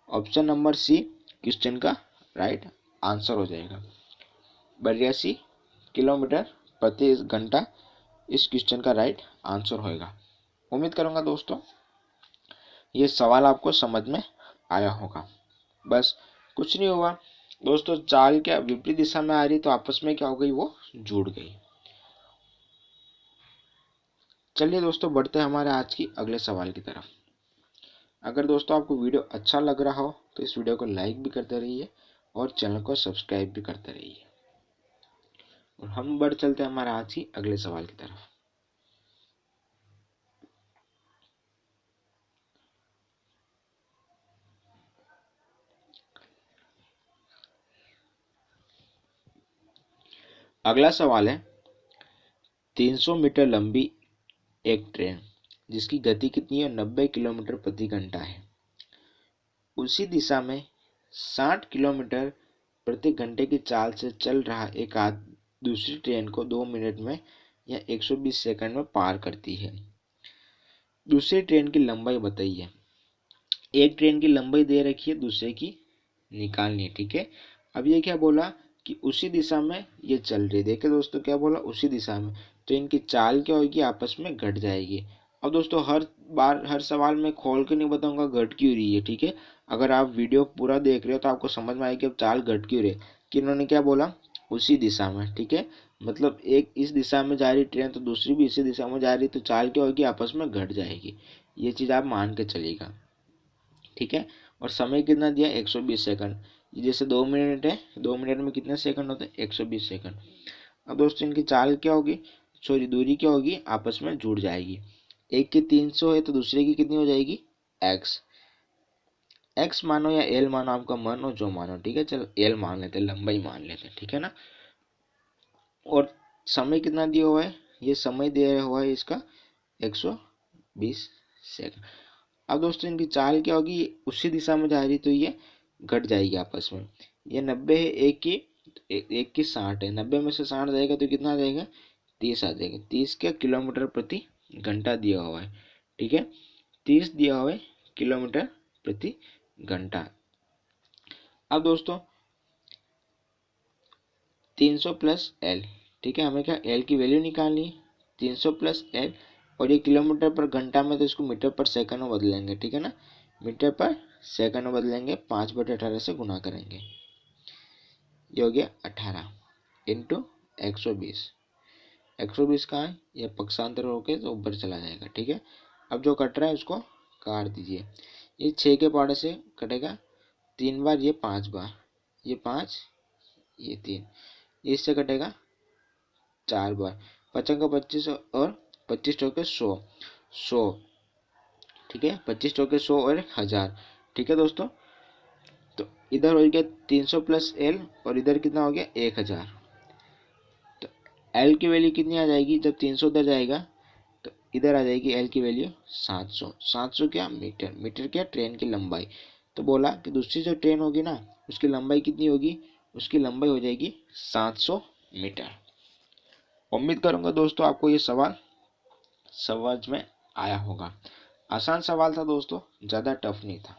Speaker 1: ऑप्शन नंबर सी क्वेश्चन का राइट आंसर हो जाएगा। 82 किलोमीटर प्रति घंटा इस क्वेश्चन का राइट आंसर होएगा। उम्मीद करूंगा दोस्तों ये सवाल आपको समझ में आया होगा। बस कुछ नहीं हुआ दोस्तों, चाल क्या विपरीत दिशा में आ रही तो आपस में क्या हो गई? वो जुड़ गई। चलिए दोस्तों बढ़ते हैं हमारे आज की अगले सवाल की तरफ। अगर दोस्तों आपको वीडियो अच्छा लग रहा हो तो इस वीडियो को लाइक भी करते रहिए और चैनल को सब्सक्राइब भी करते रहिए। और हम बढ़ चलते हैं हमारे आज की अगले सवाल की तरफ। अगला सवाल है 300 मीटर लंबी एक ट्रेन जिसकी गति कितनी है? 90 किलोमीटर प्रति घंटा है, उसी दिशा में 60 किलोमीटर प्रति घंटे की चाल से चल रहा एक दूसरी ट्रेन को 2 मिनट में या 120 सेकंड में पार करती है। दूसरी ट्रेन की लंबाई बताइए। एक ट्रेन की लंबाई दे रखी है, दूसरे की निकालनी है। ठीक है, अब ये क्या बोला कि उसी दिशा में ये चल रही है। देखिए दोस्तों क्या बोला, उसी दिशा में, तो इनकी चाल क्या होगी, आपस में घट जाएगी। अब दोस्तों हर बार हर सवाल में खोल के नहीं बताऊंगा घट क्यों रही है। ठीक है, अगर आप वीडियो पूरा देख रहे हो तो आपको समझ में आएगी अब चाल घट क्यों रही है, कि इन्होंने क्या बोला, उसी दिशा में। ठीक है, मतलब एक इस दिशा में जा रही ट्रेन तो दूसरी भी इसी दिशा में जा रही, तो चाल क्या होगी, आपस में घट जाएगी। ये चीज़ आप मान के चलिएगा। ठीक है, और समय कितना दिया, 120 सेकंड। जैसे 2 मिनट है, 2 मिनट में कितने सेकंड होते हैं, 120 सेकंड। अब दोस्तों इनकी चाल क्या होगी, सॉरी दूरी क्या होगी, आपस में जुड़ जाएगी। एक की 300 है तो दूसरे की कितनी हो जाएगी, x। x मानो या l मानो, आपका मन हो जो मानो। ठीक है, चलो l मान लेते हैं, लंबाई मान लेते हैं। ठीक है ना, और समय कितना दिया हुआ है, ये समय दिया हुआ है इसका 120 सेकंड। अब दोस्तों इनकी चाल क्या होगी, उसी दिशा में जा रही तो ये घट जाएगी आपस में। ये 90 है, एक की 60 है, 90 में से 60 जाएगा तो कितना आ जाएगा, 30 आ जाएगा। 30 क्या, किलोमीटर प्रति घंटा दिया हुआ है। ठीक है, 30 दिया हुआ है किलोमीटर प्रति घंटा। अब दोस्तों 300 प्लस एल, ठीक है, हमें क्या एल की वैल्यू निकालनी है, 300 प्लस एल, और ये किलोमीटर पर घंटा में तो इसको मीटर पर सेकंड में बदलेंगे। ठीक है ना, मीटर पर सेकंड में बदलेंगे, 5/18 से गुना करेंगे, ये हो गया 18 इंटू 120। 120 कहाँ है, ये पक्षांतर होके तो ऊपर चला जाएगा। ठीक है, अब जो कट रहा है उसको काट दीजिए। ये 6 के पाड़े से कटेगा 3 बार, ये 5 बार, ये 5, ये 3, इससे कटेगा 4 बार। 5 का 25 और 25 चौके 100, 100। ठीक है, 25 चौके 100 और 1000। ठीक है दोस्तों, तो इधर हो गया 300 प्लस एल, और इधर कितना हो गया 1000। तो एल की वैल्यू कितनी आ जाएगी, जब 300 उधर जाएगा तो इधर आ जाएगी एल की वैल्यू 700। 700 क्या, मीटर। मीटर क्या, ट्रेन की लंबाई। तो बोला कि दूसरी जो ट्रेन होगी ना, उसकी लंबाई कितनी होगी, उसकी लंबाई हो जाएगी 700 मीटर। उम्मीद करूंगा दोस्तों आपको ये सवाल समझ में आया होगा। आसान सवाल था दोस्तों, ज़्यादा टफ नहीं था।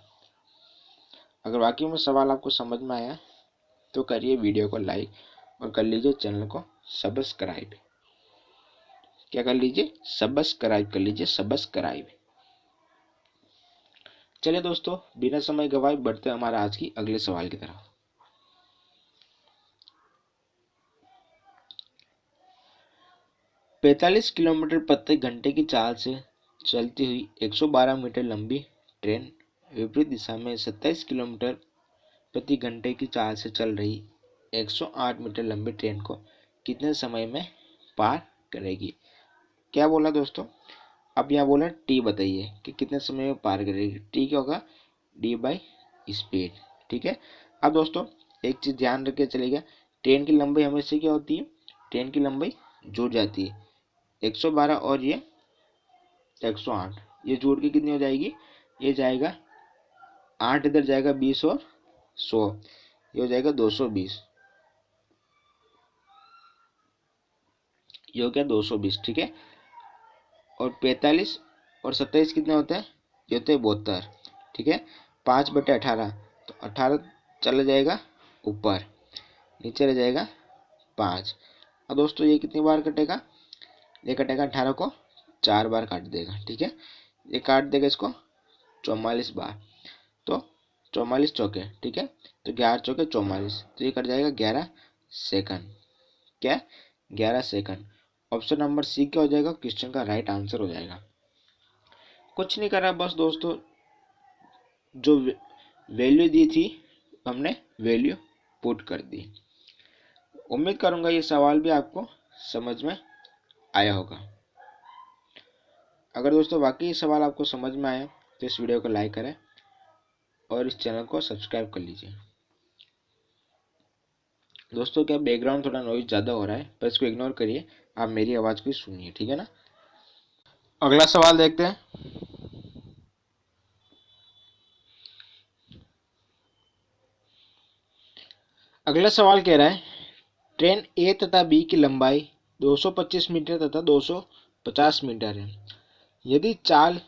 Speaker 1: अगर वाकई में सवाल आपको समझ में आया तो करिए वीडियो को लाइक, और कर लीजिए चैनल को सब्सक्राइब। क्या कर लीजिए, सब्सक्राइब कर लीजिए, सब्सक्राइब। चलिए दोस्तों, बिना समय गवाए बढ़ते हैं हमारे आज की अगले सवाल की तरफ। पैंतालीस किलोमीटर प्रति घंटे की चाल से चलती हुई 112 मीटर लंबी ट्रेन विपरीत दिशा में 27 किलोमीटर प्रति घंटे की चाल से चल रही 108 मीटर लंबी ट्रेन को कितने समय में पार करेगी। क्या बोला दोस्तों, अब यहाँ बोला टी बताइए कि कितने समय में पार करेगी। टी क्या होगा, डी बाई स्पीड। ठीक है, अब दोस्तों एक चीज़ ध्यान रख के चलेगा, ट्रेन की लंबाई हमेशा क्या होती है, ट्रेन की लंबाई जुड़ जाती है। 112 और ये 108, ये जोड़ के कितनी हो जाएगी, ये जाएगा 8, इधर जाएगा 20 और 100, ये हो जाएगा 220, ये हो गया 220। ठीक है, और 45 और 27 कितने होते हैं, ये होते हैं 72। ठीक है, 5/18, तो 18 चला जाएगा ऊपर, नीचे रह जाएगा 5। अब दोस्तों ये कितनी बार कटेगा, ये कटेगा 18 को 4 बार काट देगा। ठीक है, ये काट देगा इसको 44 बार, तो 44 चौके। ठीक है, तो 11 चौके 44, तो ये कट जाएगा 11 सेकंड। क्या, 11 सेकंड। ऑप्शन नंबर सी क्या हो जाएगा, क्वेश्चन का राइट आंसर हो जाएगा। कुछ नहीं करा, बस दोस्तों जो वैल्यू दी थी हमने वैल्यू पुट कर दी। उम्मीद करूंगा ये सवाल भी आपको समझ में आया होगा। अगर दोस्तों वाकई ये सवाल आपको समझ में आया तो इस वीडियो को लाइक करें और इस चैनल को सब्सक्राइब कर लीजिए। दोस्तों क्या बैकग्राउंड थोड़ा नॉइज ज़्यादा हो रहा है, पर इसको इग्नोर करिए, आप मेरी आवाज़ को सुनिए। ठीक है ना, अगला सवाल देखते हैं। अगला सवाल कह रहा है, ट्रेन ए तथा बी की लंबाई 225 मीटर तथा 250 मीटर है। यदि चाल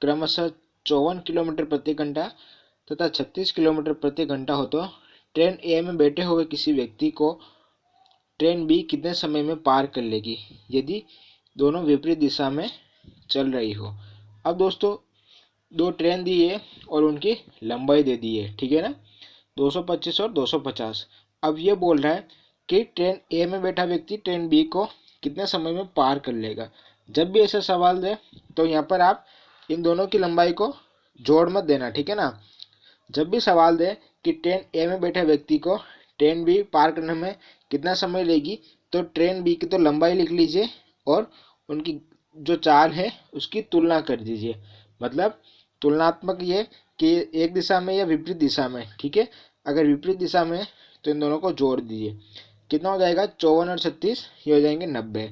Speaker 1: क्रमशः 54 किलोमीटर प्रति घंटा तथा 36 किलोमीटर प्रति घंटा हो तो ट्रेन ए में बैठे हुए किसी व्यक्ति को ट्रेन बी कितने समय में पार कर लेगी यदि दोनों विपरीत दिशा में चल रही हो। अब दोस्तों दो ट्रेन दी है और उनकी लंबाई दे दी है, ठीक है ना, 225 और 250। अब ये बोल रहा है कि ट्रेन ए में बैठा व्यक्ति ट्रेन बी को कितने समय में पार कर लेगा। जब भी ऐसा सवाल दे तो यहाँ पर आप इन दोनों की लंबाई को जोड़ मत देना, ठीक है ना। जब भी सवाल दे कि ट्रेन ए में बैठे व्यक्ति को ट्रेन बी पार करने में कितना समय लेगी तो ट्रेन बी की तो लंबाई लिख लीजिए और उनकी जो चाल है उसकी तुलना कर दीजिए। मतलब तुलनात्मक ये कि एक दिशा में या विपरीत दिशा में, ठीक है। अगर विपरीत दिशा में तो इन दोनों को जोड़ दीजिए। कितना हो जाएगा, 54 और 36 ये हो जाएंगे 90,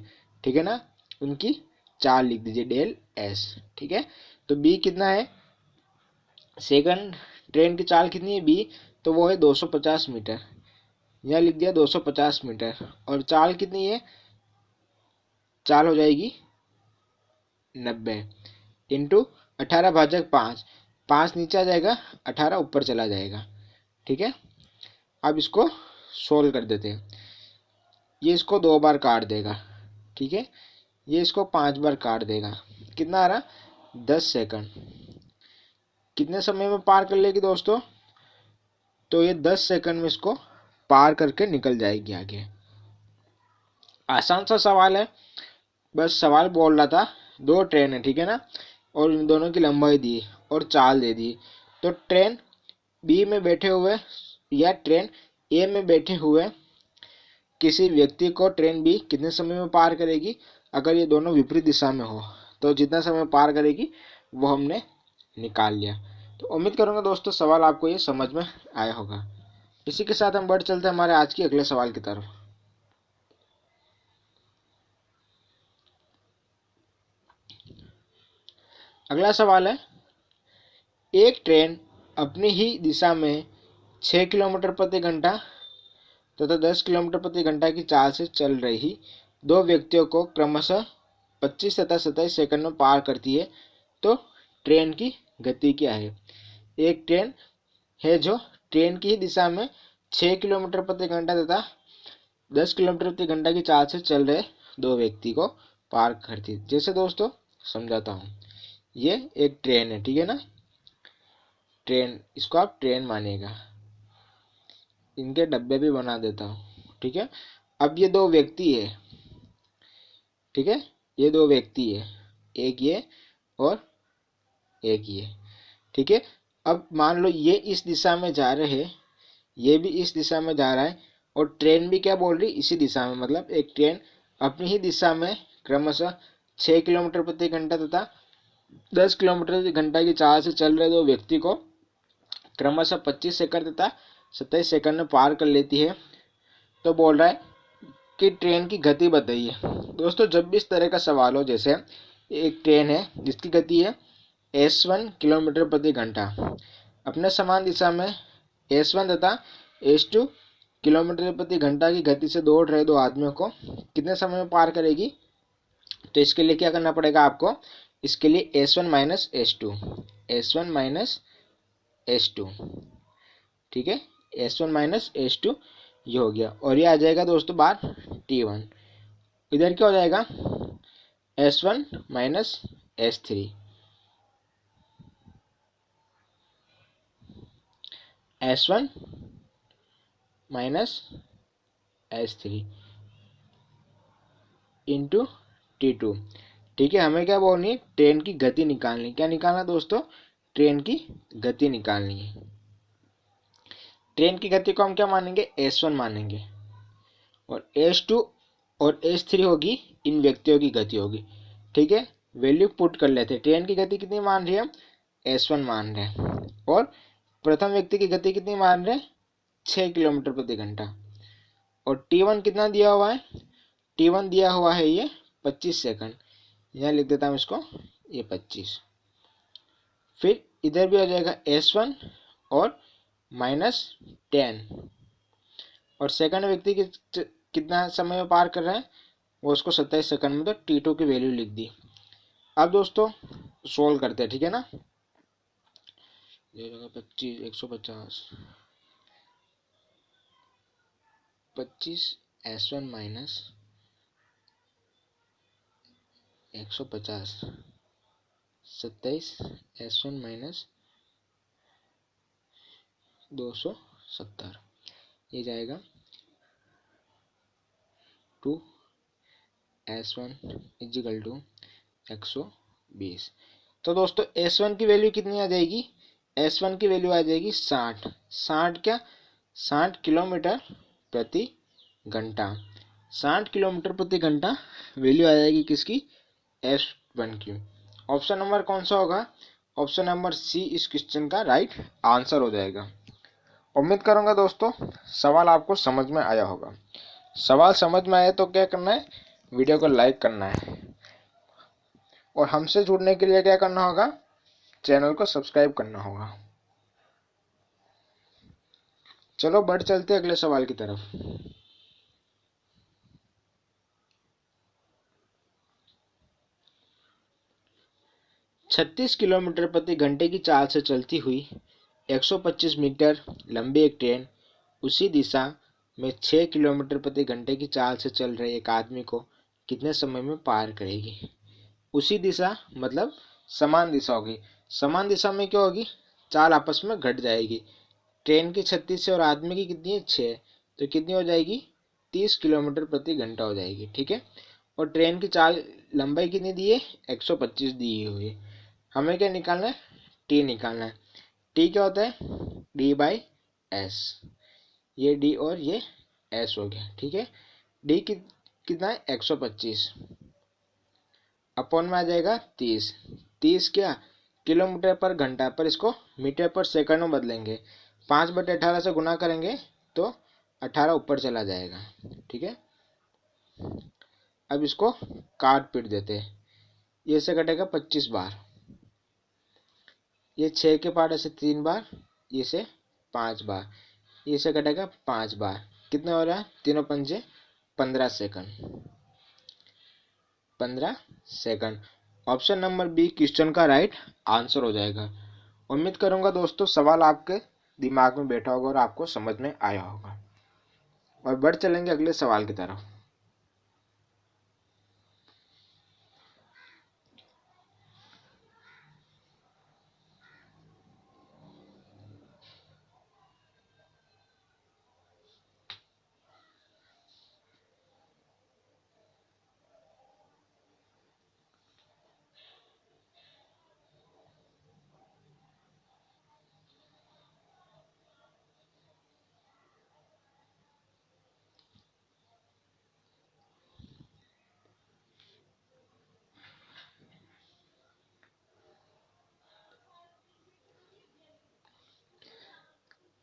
Speaker 1: ठीक है ना। उनकी चाल लिख दीजिए डेल एस, ठीक है। तो बी कितना है, सेकंड ट्रेन की चाल कितनी है बी, तो वो है 250 मीटर, यहाँ लिख दिया 250 मीटर। और चाल कितनी है, चाल हो जाएगी 90 इंटू 18/5, 5 नीचे आ जाएगा 18 ऊपर चला जाएगा, ठीक है। अब इसको सोल्व कर देते हैं। ये इसको 2 बार काट देगा, ठीक है। ये इसको 5 बार काट देगा, कितना आ रहा, 10 सेकंड। कितने समय में पार कर लेगी दोस्तों, तो ये 10 सेकंड में इसको पार करके निकल जाएगी आगे। आसान सा सवाल है, बस सवाल बोल रहा था। दो ट्रेन है, ठीक है ना, और इन दोनों की लंबाई दी और चाल दे दी। तो ट्रेन बी में बैठे हुए या ट्रेन ए में बैठे हुए किसी व्यक्ति को ट्रेन बी कितने समय में पार करेगी, अगर ये दोनों विपरीत दिशा में हो तो जितना समय पार करेगी वो हमने निकाल लिया। तो उम्मीद करूंगा दोस्तों सवाल आपको ये समझ में आया होगा। इसी के साथ हम बढ़ चलते हैं हमारे आज के अगले सवाल की तरफ। अगला सवाल है, एक ट्रेन अपनी ही दिशा में 6 किलोमीटर प्रति घंटा तथा 10 किलोमीटर प्रति घंटा की चाल से चल रही दो व्यक्तियों को क्रमशः 25 तथा 27 सेकंड में पार करती है तो ट्रेन की गति क्या है। एक ट्रेन है जो ट्रेन की ही दिशा में 6 किलोमीटर प्रति घंटा तथा 10 किलोमीटर प्रति घंटा की चाल से चल रहे दो व्यक्ति को पार करती है। जैसे दोस्तों समझाता हूँ, ये एक ट्रेन है, ठीक है ना, ट्रेन, इसको आप ट्रेन मानिएगा, इनके डब्बे भी बना देता हूँ, ठीक है। अब ये दो व्यक्ति है, ठीक है, ये दो व्यक्ति है, एक ये और एक ये, ठीक है। अब मान लो ये इस दिशा में जा रहे हैं, ये भी इस दिशा में जा रहा है और ट्रेन भी क्या बोल रही, इसी दिशा में। मतलब एक ट्रेन अपनी ही दिशा में क्रमशः 6 किलोमीटर प्रति घंटा तथा 10 किलोमीटर प्रति घंटा की चाल से चल रहे दो व्यक्ति को क्रमशः 25 सेकंड तथा 27 सेकंड में पार कर लेती है। तो बोल रहा है कि ट्रेन की गति बताइए। दोस्तों जब भी इस तरह का सवाल हो, जैसे एक ट्रेन है जिसकी गति है S1 किलोमीटर प्रति घंटा, अपने समान दिशा में S1 तथा S2 किलोमीटर प्रति घंटा की गति से दौड़ रहे दो आदमियों को कितने समय में पार करेगी। तो इसके लिए क्या करना पड़ेगा आपको, इसके लिए S1 minus S2, S1 minus S2, ठीक है, S1 माइनस S2 ये हो गया। और ये आ जाएगा दोस्तों बार T1, इधर क्या हो जाएगा S1 minus S3, S1 minus S3 into T2, ठीक है। हमें क्या बोलनी है, ट्रेन की गति निकालनी। क्या निकालना दोस्तों, ट्रेन की गति निकालनी है। ट्रेन की गति को हम क्या मानेंगे, S1 मानेंगे, और S2 और S3 होगी इन व्यक्तियों की गति होगी, ठीक है। वैल्यू पुट कर लेते हैं। ट्रेन की गति कितनी मान रही है हम, S1 मान रहे हैं, और प्रथम व्यक्ति की गति कितनी मान रहे हैं, 6 किलोमीटर प्रति घंटा। और T1 कितना दिया हुआ है, T1 दिया हुआ है ये 25 सेकंड, यहाँ लिख देता हूँ इसको, ये 25। फिर इधर भी हो जाएगा S1 और माइनस 10, और सेकंड व्यक्ति की कितना समय में पार कर रहा है, वो उसको 27 सेकंड में, तो T2 की वैल्यू लिख दी। अब दोस्तों सोल्व करते हैं, ठीक है ना। ये जगह 25, 150, 25 S1 माइनस 150, 27 S1 माइनस 270, ये जाएगा 2S1 इजिकल टू 120। तो दोस्तों S1 की वैल्यू कितनी आ जाएगी, S1 की वैल्यू आ जाएगी 60, 60 क्या, 60 किलोमीटर प्रति घंटा, 60 किलोमीटर प्रति घंटा वैल्यू आ जाएगी किसकी, S1 की। ऑप्शन नंबर कौन सा होगा, ऑप्शन नंबर सी इस क्वेश्चन का राइट आंसर हो जाएगा। उम्मीद करूंगा दोस्तों सवाल आपको समझ में आया होगा। सवाल समझ में आया तो क्या करना है, वीडियो को लाइक करना है, और हमसे जुड़ने के लिए क्या करना होगा, चैनल को सब्सक्राइब करना होगा। चलो बढ़ चलते अगले सवाल की तरफ। छत्तीस किलोमीटर प्रति घंटे की चाल से चलती हुई 125 मीटर लंबी एक ट्रेन उसी दिशा में 6 किलोमीटर प्रति घंटे की चाल से चल रहे एक आदमी को कितने समय में पार करेगी। उसी दिशा मतलब समान दिशा होगी, समान दिशा में क्या होगी, चाल आपस में घट जाएगी। ट्रेन की 36 है और आदमी की कितनी है, 6, तो कितनी हो जाएगी, 30 किलोमीटर प्रति घंटा हो जाएगी, ठीक है। और ट्रेन की चाल लंबाई कितनी दी है, 125 दी हुई है। हमें क्या निकालना है, टी निकालना है। टी क्या होता है, डी बाई एस, ये डी और ये एस हो गया, ठीक है। डी कितना है, 125, अपॉन में आ जाएगा 30, 30 क्या, किलोमीटर पर घंटा, पर इसको मीटर पर सेकंड में बदलेंगे, 5/18 से गुना करेंगे तो 18 ऊपर चला जाएगा, ठीक है। अब इसको काट पीट देते हैं, ये से कटेगा 25 बार, ये 6 के पार्ट ऐसे 3 बार, ये से 5 बार, ये से कटेगा 5 बार, कितना हो रहा है, तीनों पंजे 15 second, 15 second. Option number B question का राइट आंसर हो जाएगा। उम्मीद करूंगा दोस्तों सवाल आपके दिमाग में बैठा होगा और आपको समझ में आया होगा। और बढ़ चलेंगे अगले सवाल की तरफ।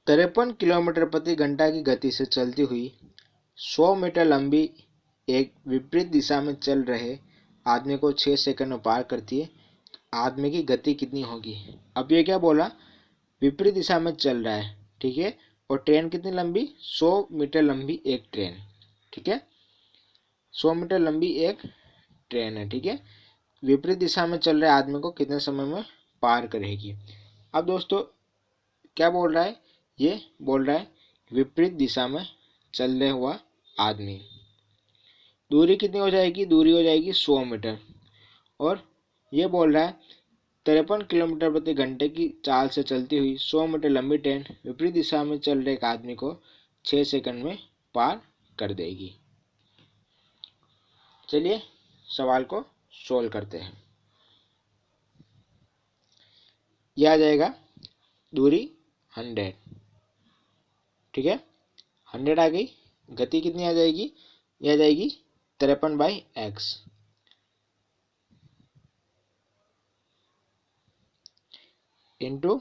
Speaker 1: 53 किलोमीटर प्रति घंटा की गति से चलती हुई 100 मीटर लंबी एक विपरीत दिशा में चल रहे आदमी को 6 सेकंड में पार करती है, आदमी की गति कितनी होगी। अब ये क्या बोला, विपरीत दिशा में चल रहा है, ठीक है, और ट्रेन कितनी लंबी, 100 मीटर लंबी एक ट्रेन, ठीक है, 100 मीटर लंबी एक ट्रेन है, ठीक है। विपरीत दिशा में चल रहे आदमी को कितने समय में पार करेगी। अब दोस्तों क्या बोल रहा है, ये बोल रहा है विपरीत दिशा में चल रहे हुआ आदमी, दूरी कितनी हो जाएगी, दूरी हो जाएगी 100 मीटर, और ये बोल रहा है 53 किलोमीटर प्रति घंटे की चाल से चलती हुई 100 मीटर लंबी ट्रेन विपरीत दिशा में चल रहे एक आदमी को 6 सेकंड में पार कर देगी। चलिए सवाल को सोल्व करते हैं। यह आ जाएगा दूरी 100, ठीक है, 100 आ गई, गति कितनी आ जाएगी, यह आ जाएगी 53/x इंटू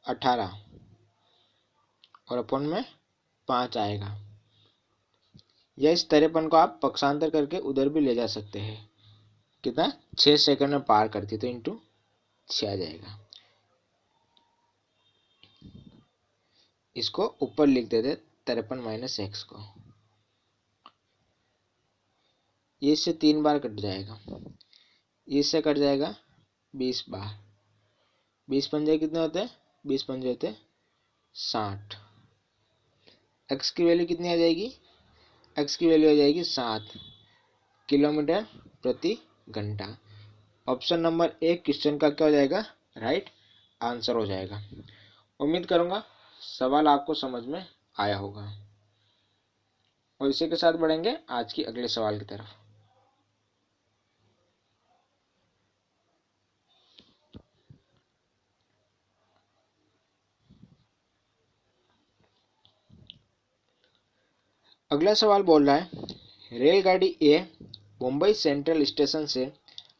Speaker 1: 18 और अपन में 5 आएगा, या इस 53 को आप पक्षांतर करके उधर भी ले जा सकते हैं, कितना 6 सेकंड में पार करती, तो इंटू 6 आ जाएगा। इसको ऊपर लिख देते 53 - x को, ये इससे 3 बार कट जाएगा, ये इससे कट जाएगा 20 बार। 20 पंजे कितने होते हैं? 20 पंजे होते हैं 60। एक्स की वैल्यू कितनी आ जाएगी? एक्स की वैल्यू आ जाएगी 7 किलोमीटर प्रति घंटा। ऑप्शन नंबर 1 क्वेश्चन का क्या हो जाएगा? राइट आंसर हो जाएगा। उम्मीद करूंगा सवाल आपको समझ में आया होगा और इसी के साथ बढ़ेंगे आज की अगले सवाल की तरफ। अगला सवाल बोल रहा है रेलगाड़ी ए मुंबई सेंट्रल स्टेशन से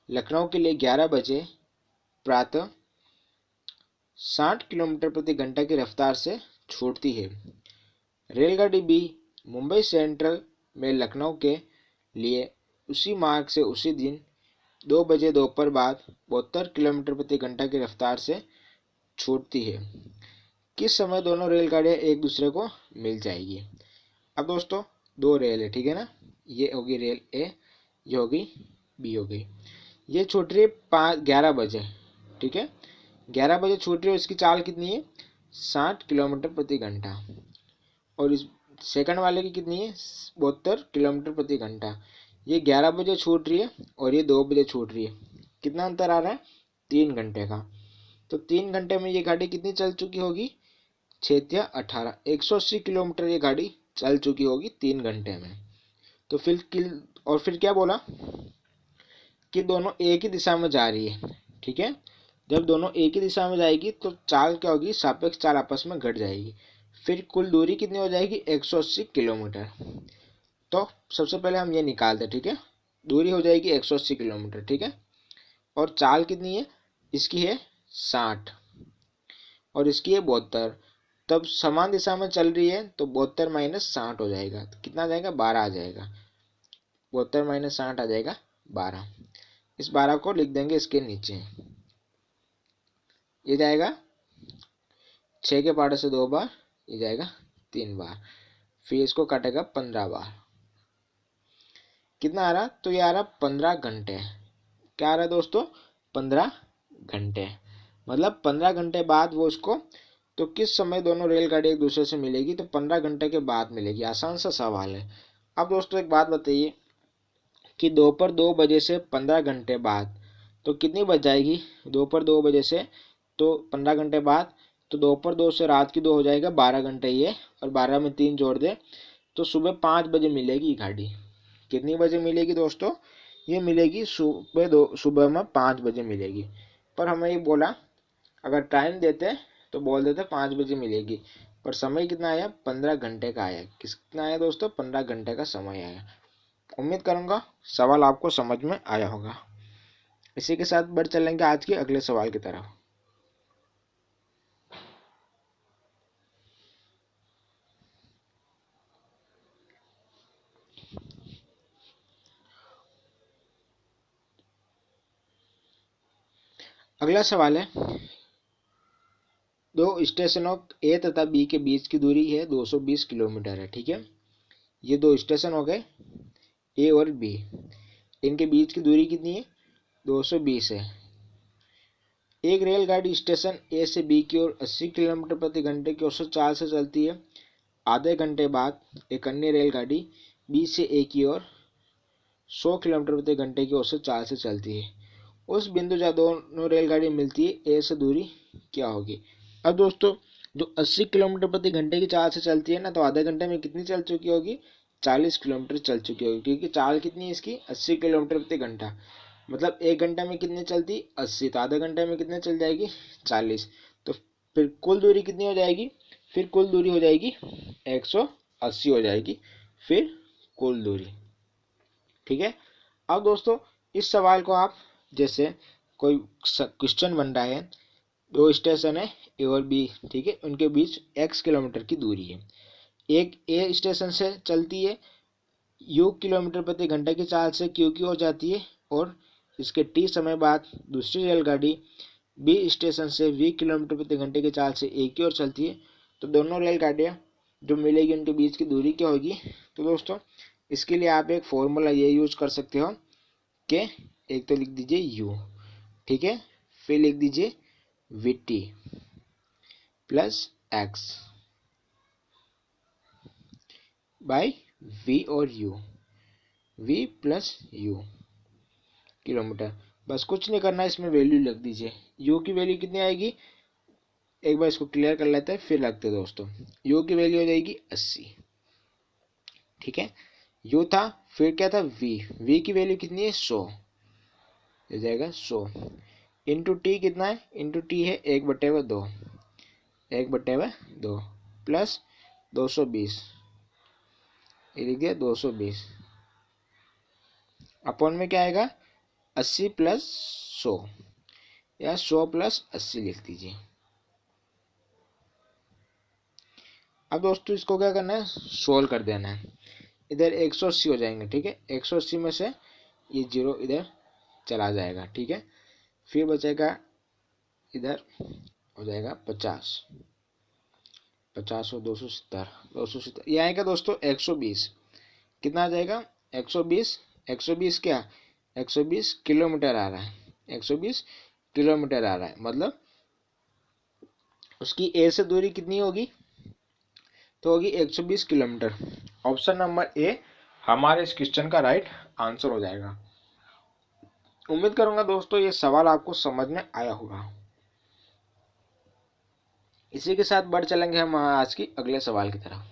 Speaker 1: लखनऊ के लिए 11 बजे प्रातः 60 किलोमीटर प्रति घंटा की रफ्तार से छूटती है। रेलगाड़ी बी मुंबई सेंट्रल में लखनऊ के लिए उसी मार्ग से उसी दिन 2 बजे दोपहर बाद 72 किलोमीटर प्रति घंटा की रफ्तार से छूटती है। किस समय दोनों रेलगाड़ियां एक दूसरे को मिल जाएगी? अब दोस्तों दो रेल है, ठीक है ना, ये होगी रेल ए, ये होगी बी हो गई। ये छूट रही है 11 बजे, ठीक है, 11 बजे छूट रही है। इसकी चाल कितनी है? 60 किलोमीटर प्रति घंटा। और इस सेकंड वाले की कितनी है? 72 किलोमीटर प्रति घंटा। ये 11 बजे छूट रही है और ये 2 बजे छूट रही है। कितना अंतर आ रहा है? 3 घंटे का। तो 3 घंटे में ये गाड़ी कितनी चल चुकी होगी? 6 या 18, 180 किलोमीटर ये गाड़ी चल चुकी होगी 3 घंटे में। तो फिर क्या बोला कि दोनों एक ही दिशा में जा रही है, ठीक है। जब दोनों एक ही दिशा में जाएगी तो चाल क्या होगी? सापेक्ष चाल आपस में घट जाएगी। फिर कुल दूरी कितनी हो जाएगी? 180 किलोमीटर। तो सबसे पहले हम ये निकालते, ठीक है। दूरी हो जाएगी 180 किलोमीटर, ठीक है। और चाल कितनी है? इसकी है 60 और इसकी है 72। तब समान दिशा में चल रही है तो 72 माइनस 60 हो जाएगा। तो कितना आ जाएगा? 12 आ जाएगा। 72 माइनस 60 आ जाएगा 12। इस 12 को लिख देंगे इसके नीचे। ये जाएगा 6 के पार्ट से 2 बार, ये जाएगा 3 बार। फिर इसको काटेगा 15 बार। कितना आ रहा? तो ये आ रहा 15 घंटे। क्या आ रहा है दोस्तों? 15 घंटे। मतलब 15 घंटे बाद वो इसको, तो किस समय दोनों रेलगाड़ी एक दूसरे से मिलेगी? तो 15 घंटे के बाद मिलेगी। आसान सा सवाल है। अब दोस्तों एक बात बताइए कि दोपहर 2 बजे से 15 घंटे बाद तो कितनी बज जाएगी? दोपहर 2 बजे से तो 15 घंटे बाद, तो दोपहर 2 से रात की 2 हो जाएगा 12 घंटे ये, और 12 में 3 जोड़ दे तो सुबह 5 बजे मिलेगी गाड़ी। कितनी बजे मिलेगी दोस्तों? ये मिलेगी सुबह में 5 बजे मिलेगी। पर हमें ये बोला अगर टाइम देते तो बोल देते 5 बजे मिलेगी, पर समय कितना आया? 15 घंटे का आया। कितना आया दोस्तों? 15 घंटे का समय आया। उम्मीद करूंगा सवाल आपको समझ में आया होगा। इसी के साथ बढ़ चलेंगे आज के अगले सवाल की तरफ। अगला सवाल है दो स्टेशनों ए तथा बी के बीच की दूरी है 220 किलोमीटर है, ठीक है। ये दो स्टेशन हो गए ए और बी, इनके बीच की दूरी कितनी है? 220 है। एक रेलगाड़ी स्टेशन ए से बी की ओर 80 किलोमीटर प्रति घंटे की औसत चाल से चलती है। आधे घंटे बाद एक अन्य रेलगाड़ी बी से ए की ओर 100 किलोमीटर प्रति घंटे की औसत चाल से चलती है। उस बिंदु जहाँ दोनों रेलगाड़ी मिलती है ए से दूरी क्या होगी? अब दोस्तों जो 80 किलोमीटर प्रति घंटे की चाल से चलती है ना, तो आधे घंटे में कितनी चल चुकी होगी? 40 किलोमीटर चल चुकी होगी, क्योंकि चाल कितनी है इसकी? 80 किलोमीटर प्रति घंटा। मतलब एक घंटे में कितने चलती? 80। तो आधे घंटे में कितने चल जाएगी? 40। तो फिर कुल दूरी कितनी हो जाएगी? फिर कुल दूरी हो जाएगी 180 हो जाएगी फिर कुल दूरी, ठीक है। अब दोस्तों इस सवाल को आप जैसे कोई क्वेश्चन बन रहा है, दो स्टेशन है ए और बी, ठीक है, उनके बीच x किलोमीटर की दूरी है। एक ए स्टेशन से चलती है u किलोमीटर प्रति घंटे की चाल से क्यू की ओर जाती है, और इसके टी समय बाद दूसरी रेलगाड़ी बी स्टेशन से v किलोमीटर प्रति घंटे की चाल से ए की ओर चलती है। तो दोनों रेलगाड़ियाँ जो मिलेगी उनके बीच की दूरी क्या होगी? तो दोस्तों इसके लिए आप एक फॉर्मूला ये यूज कर सकते हो कि एक तो लिख दीजिए u, ठीक है, फिर लिख दीजिए vt plus x by v और u, v plus u kilometre. बस कुछ नहीं करना, इसमें वैल्यू लिख दीजिए। u की वैल्यू कितनी आएगी, एक बार इसको क्लियर कर लेते हैं फिर लगते हैं दोस्तों। u की वैल्यू हो जाएगी 80, ठीक है। u था, फिर क्या था v, v की वैल्यू कितनी है 100, हो जाएगा 100 इंटू टी कितना है, इंटू टी है 1/2, 1/2 प्लस 220, ये लिख दिया 220, अपॉन में क्या आएगा 80 प्लस 100 या 100 प्लस 80 लिख दीजिए। अब दोस्तों इसको क्या करना है, सोल्व कर देना है। इधर 180 हो जाएंगे, ठीक है, 180 में से ये 0 इधर चला जाएगा, ठीक है। फिर बचेगा इधर हो जाएगा 50, 50 और 270, 270 ये आएगा दोस्तों 120, कितना आ जाएगा 120, 120 क्या, 120 किलोमीटर आ रहा है, 120 किलोमीटर आ रहा है, मतलब उसकी ए से दूरी कितनी होगी, तो होगी 120 किलोमीटर। ऑप्शन नंबर ए हमारे इस क्वेश्चन का राइट आंसर हो जाएगा। उम्मीद करूंगा दोस्तों ये सवाल आपको समझ में आया होगा। इसी के साथ बढ़ चलेंगे हम आज की अगले सवाल की तरफ।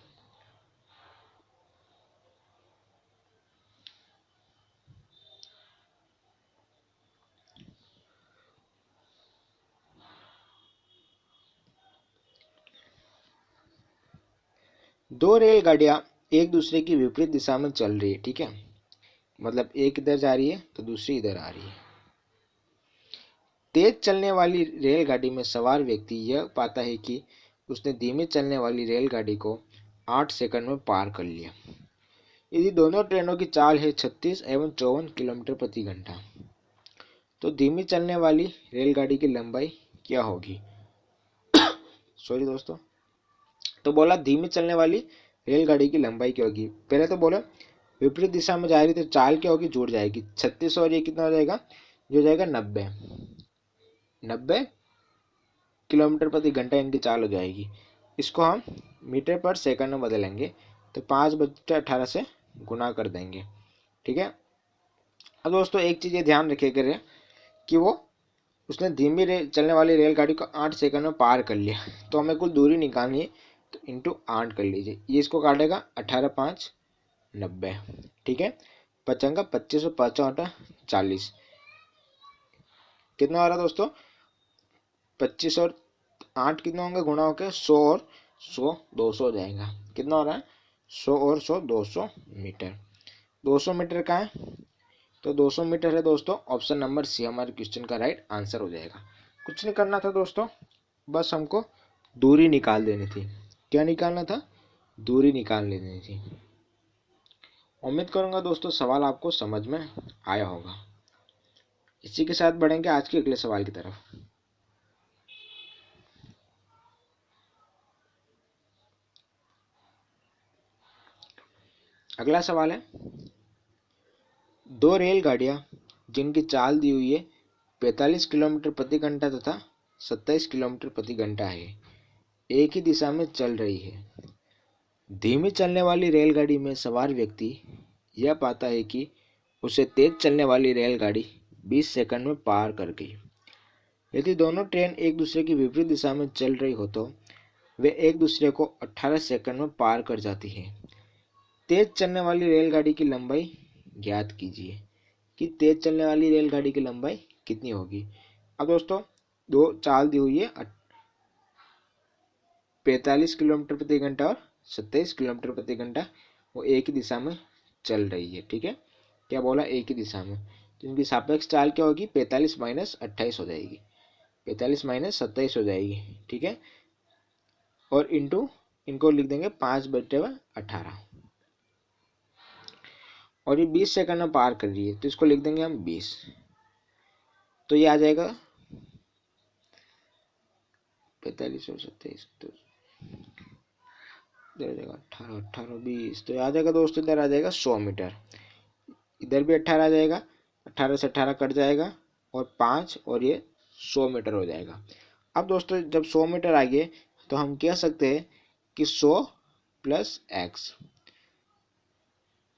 Speaker 1: दो रेलगाड़ियां एक दूसरे की विपरीत दिशा में चल रही है, ठीक है, मतलब एक इधर जा रही है तो दूसरी इधर आ रही है। तेज चलने वाली रेलगाड़ी में सवार व्यक्ति यह पाता है कि उसने धीमे चलने वाली रेलगाड़ी को 8 सेकंड में पार कर लिया। यदि दोनों ट्रेनों की चाल है 36 एवं 54 किलोमीटर प्रति घंटा, तो धीमी चलने वाली रेलगाड़ी की लंबाई क्या होगी। सॉरी दोस्तों, तो बोला धीमी चलने वाली रेलगाड़ी की लंबाई क्या होगी। पहले तो बोला विपरीत दिशा में जा रही तो चाल क्या होगी, जुड़ जाएगी, 36 और ये कितना हो जाएगा, जो जाएगा 90 किलोमीटर प्रति घंटा इनकी चाल हो जाएगी। इसको हम मीटर पर सेकंड में बदलेंगे तो 5/18 से गुना कर देंगे, ठीक है। अब दोस्तों एक चीज ये ध्यान रखिए करें कि वो उसने धीमी चलने वाली रेलगाड़ी को 8 सेकंड में पार कर लिया, तो हमें कुल दूरी निकालनी है, तो इंटू 8 कर लीजिए, ये इसको काटेगा 18 5 90, ठीक है, बचेगा 25 और 5 40, कितना हो रहा है दोस्तों 25 और 8 कितना होंगे गुणा होकर 100 और 100 200 हो जाएगा, कितना हो रहा है 100 और 100 200 मीटर। 200 मीटर का है तो 200 मीटर है दोस्तों, ऑप्शन नंबर सी हमारे क्वेश्चन का राइट आंसर हो जाएगा। कुछ नहीं करना था दोस्तों, बस हमको दूरी निकाल देनी थी। क्या निकालना था, दूरी निकाल लेनी थी। उम्मीद करूंगा दोस्तों सवाल आपको समझ में आया होगा। इसी के साथ बढ़ेंगे आज के अगले सवाल की तरफ। अगला सवाल है, दो रेलगाड़ियां जिनकी चाल दी हुई है 45 किलोमीटर प्रति घंटा तथा 27 किलोमीटर प्रति घंटा है, एक ही दिशा में चल रही है। धीमी चलने वाली रेलगाड़ी में सवार व्यक्ति यह पाता है कि उसे तेज चलने वाली रेलगाड़ी 20 सेकंड में पार कर गई। यदि दोनों ट्रेन एक दूसरे की विपरीत दिशा में चल रही हो तो वे एक दूसरे को 18 सेकंड में पार कर जाती हैं। तेज चलने वाली रेलगाड़ी की लंबाई ज्ञात कीजिए कि तेज चलने वाली रेलगाड़ी की लंबाई कितनी होगी। अब दोस्तों दो चाल दी हुई है 45 किलोमीटर प्रति घंटा और 27 किलोमीटर प्रति घंटा, वो एक ही दिशा में चल रही है, ठीक है। क्या बोला, एक ही दिशा में, तो इनकी सापेक्ष चाल क्या होगी 45 माइनस 28 हो जाएगी, 45 माइनस 27 हो जाएगी, ठीक है। और इंटू इनको लिख देंगे 5/18, और ये 20 सेकंड में पार कर रही है तो इसको लिख देंगे हम 20, तो ये आ जाएगा 45 और 27, तो इधर आ जाएगा 18 18 20, तो आ जाएगा दोस्तों, इधर आ जाएगा 100 मीटर। इधर भी 18 आ जाएगा, 18 से 18 कट जाएगा और 5 और ये 100 मीटर हो जाएगा। अब दोस्तों जब 100 मीटर आ गए तो हम कह सकते हैं कि 100 plus X,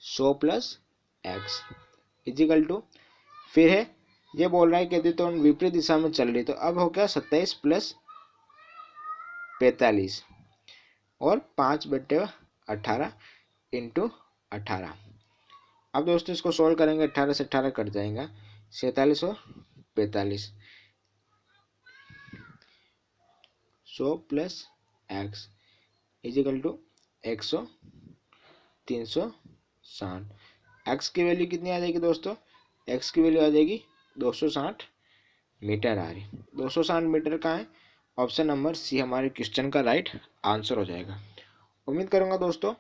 Speaker 1: 100 plus X equal to, फिर है ये बोल रहा है कहते तो हम विपरीत दिशा में चल रही, तो अब हो गया 27 प्लस 45 और 5/18 इंटू 18। अब दोस्तों इसको सोल्व करेंगे, 18 से 18 कट जाएगा, 47 और 45, 100 plus X equal to 100 360। X की वैल्यू कितनी आ जाएगी दोस्तों, एक्स की वैल्यू आ जाएगी 260 मीटर आ रही। 260 मीटर का है, ऑप्शन नंबर सी हमारे क्वेश्चन का राइट आंसर हो जाएगा। उम्मीद करूंगा दोस्तों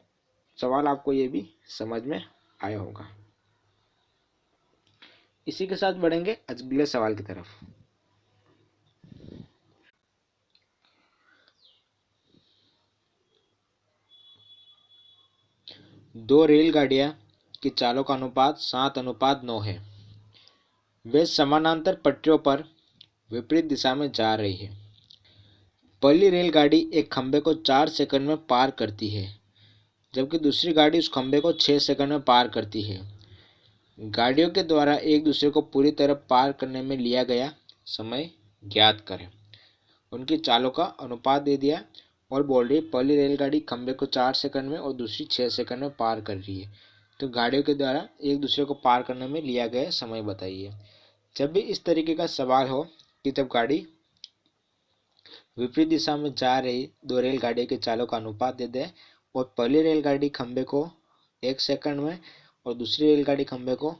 Speaker 1: सवाल आपको ये भी समझ में आया होगा। इसी के साथ बढ़ेंगे अगले सवाल की तरफ। दो रेलगाड़ियां की चालों का अनुपात 7:9 है। वे समानांतर पटरियों पर विपरीत दिशा में जा रही है। पहली रेलगाड़ी एक खंभे को 4 सेकंड में पार करती है, जबकि दूसरी गाड़ी उस खंभे को 6 सेकंड में पार करती है। गाड़ियों के द्वारा एक दूसरे को पूरी तरह पार करने में लिया गया समय ज्ञात करें। उनकी चालों का अनुपात दे दिया और बोल रही है पहली रेलगाड़ी खंभे को 4 सेकंड में और दूसरी 6 सेकंड में पार कर रही है, तो गाड़ियों के द्वारा एक दूसरे को पार करने में लिया गया समय बताइए। जब भी इस तरीके का सवाल हो कि जब गाड़ी विपरीत दिशा में जा रही दो रेलगाड़ी के चालों का अनुपात दे दे और पहली रेलगाड़ी खंभे को 1 सेकंड में और दूसरी रेलगाड़ी खंभे को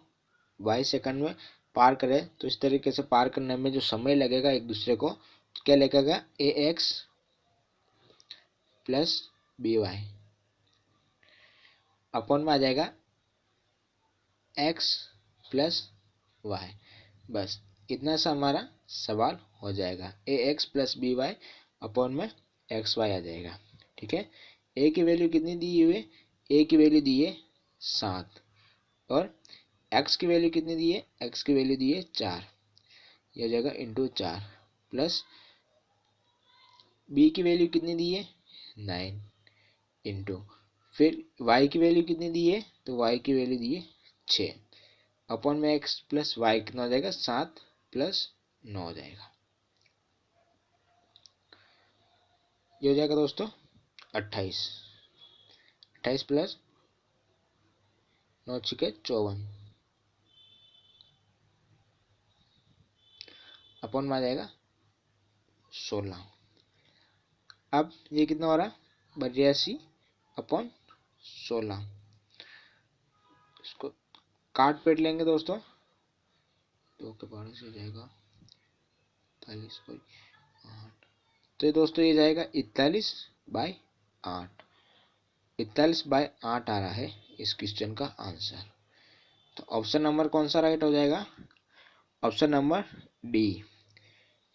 Speaker 1: 22 सेकंड में पार करे, तो इस तरीके से पार करने में जो समय लगेगा एक दूसरे को क्या लगेगा, A X plus B Y upon में आ जाएगा एक्स प्लस वाई। बस इतना सा हमारा सवाल हो जाएगा, A X plus B Y upon में एक्स वाई आ जाएगा। ठीक है, ए की वैल्यू कितनी दी हुई है, ए की वैल्यू दी है 7 और एक्स की वैल्यू कितनी दी है, एक्स की वैल्यू दी है 4, यह हो जाएगा इंटू 4 प्लस बी की वैल्यू कितनी दी है 9 इंटू, फिर वाई की वैल्यू कितनी दी है, तो वाई की वैल्यू दी है 6 अपॉन में एक्स प्लस वाई कितना हो जाएगा 7 प्लस 9 हो जाएगा। ये हो जाएगा दोस्तों 28, 28 प्लस 9 छिके 54 अपॉन में आ जाएगा 16। अब ये कितना हो रहा है 82 अपॉन 16, इसको काट पेट लेंगे दोस्तों, 2 के पावर से जाएगा 41/8, तो ये दोस्तों ये जाएगा 41/8, 41/8 आ रहा है इस क्वेश्चन का आंसर। तो ऑप्शन नंबर कौन सा राइट हो जाएगा, ऑप्शन नंबर डी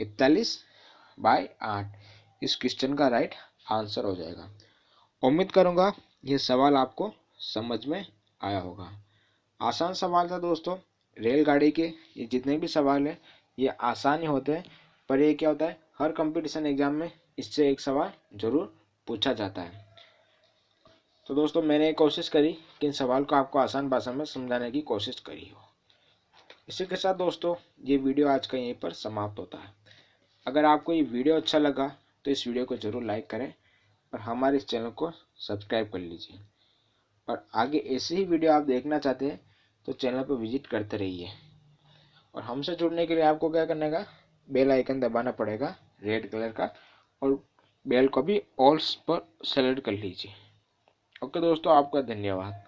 Speaker 1: 41/8 इस क्वेश्चन का राइट आंसर हो जाएगा। उम्मीद करूंगा ये सवाल आपको समझ में आया होगा। आसान सवाल था दोस्तों, रेलगाड़ी के ये जितने भी सवाल है ये आसान ही होते हैं, पर ये क्या होता है हर कंपटीशन एग्जाम में इससे एक सवाल जरूर पूछा जाता है। तो दोस्तों मैंने कोशिश करी कि इन सवाल को आपको आसान भाषा में समझाने की कोशिश करी हो। इसी के साथ दोस्तों ये वीडियो आज का यहीं पर समाप्त होता है। अगर आपको ये वीडियो अच्छा लगा तो इस वीडियो को जरूर लाइक करें और हमारे इस चैनल को सब्सक्राइब कर लीजिए, और आगे ऐसे ही वीडियो आप देखना चाहते हैं तो चैनल पर विजिट करते रहिए। और हमसे जुड़ने के लिए आपको क्या करने का, बेल आइकन दबाना पड़ेगा रेड कलर का, और बेल को भी ऑल पर सेलेक्ट कर लीजिए। ओके दोस्तों, आपका धन्यवाद।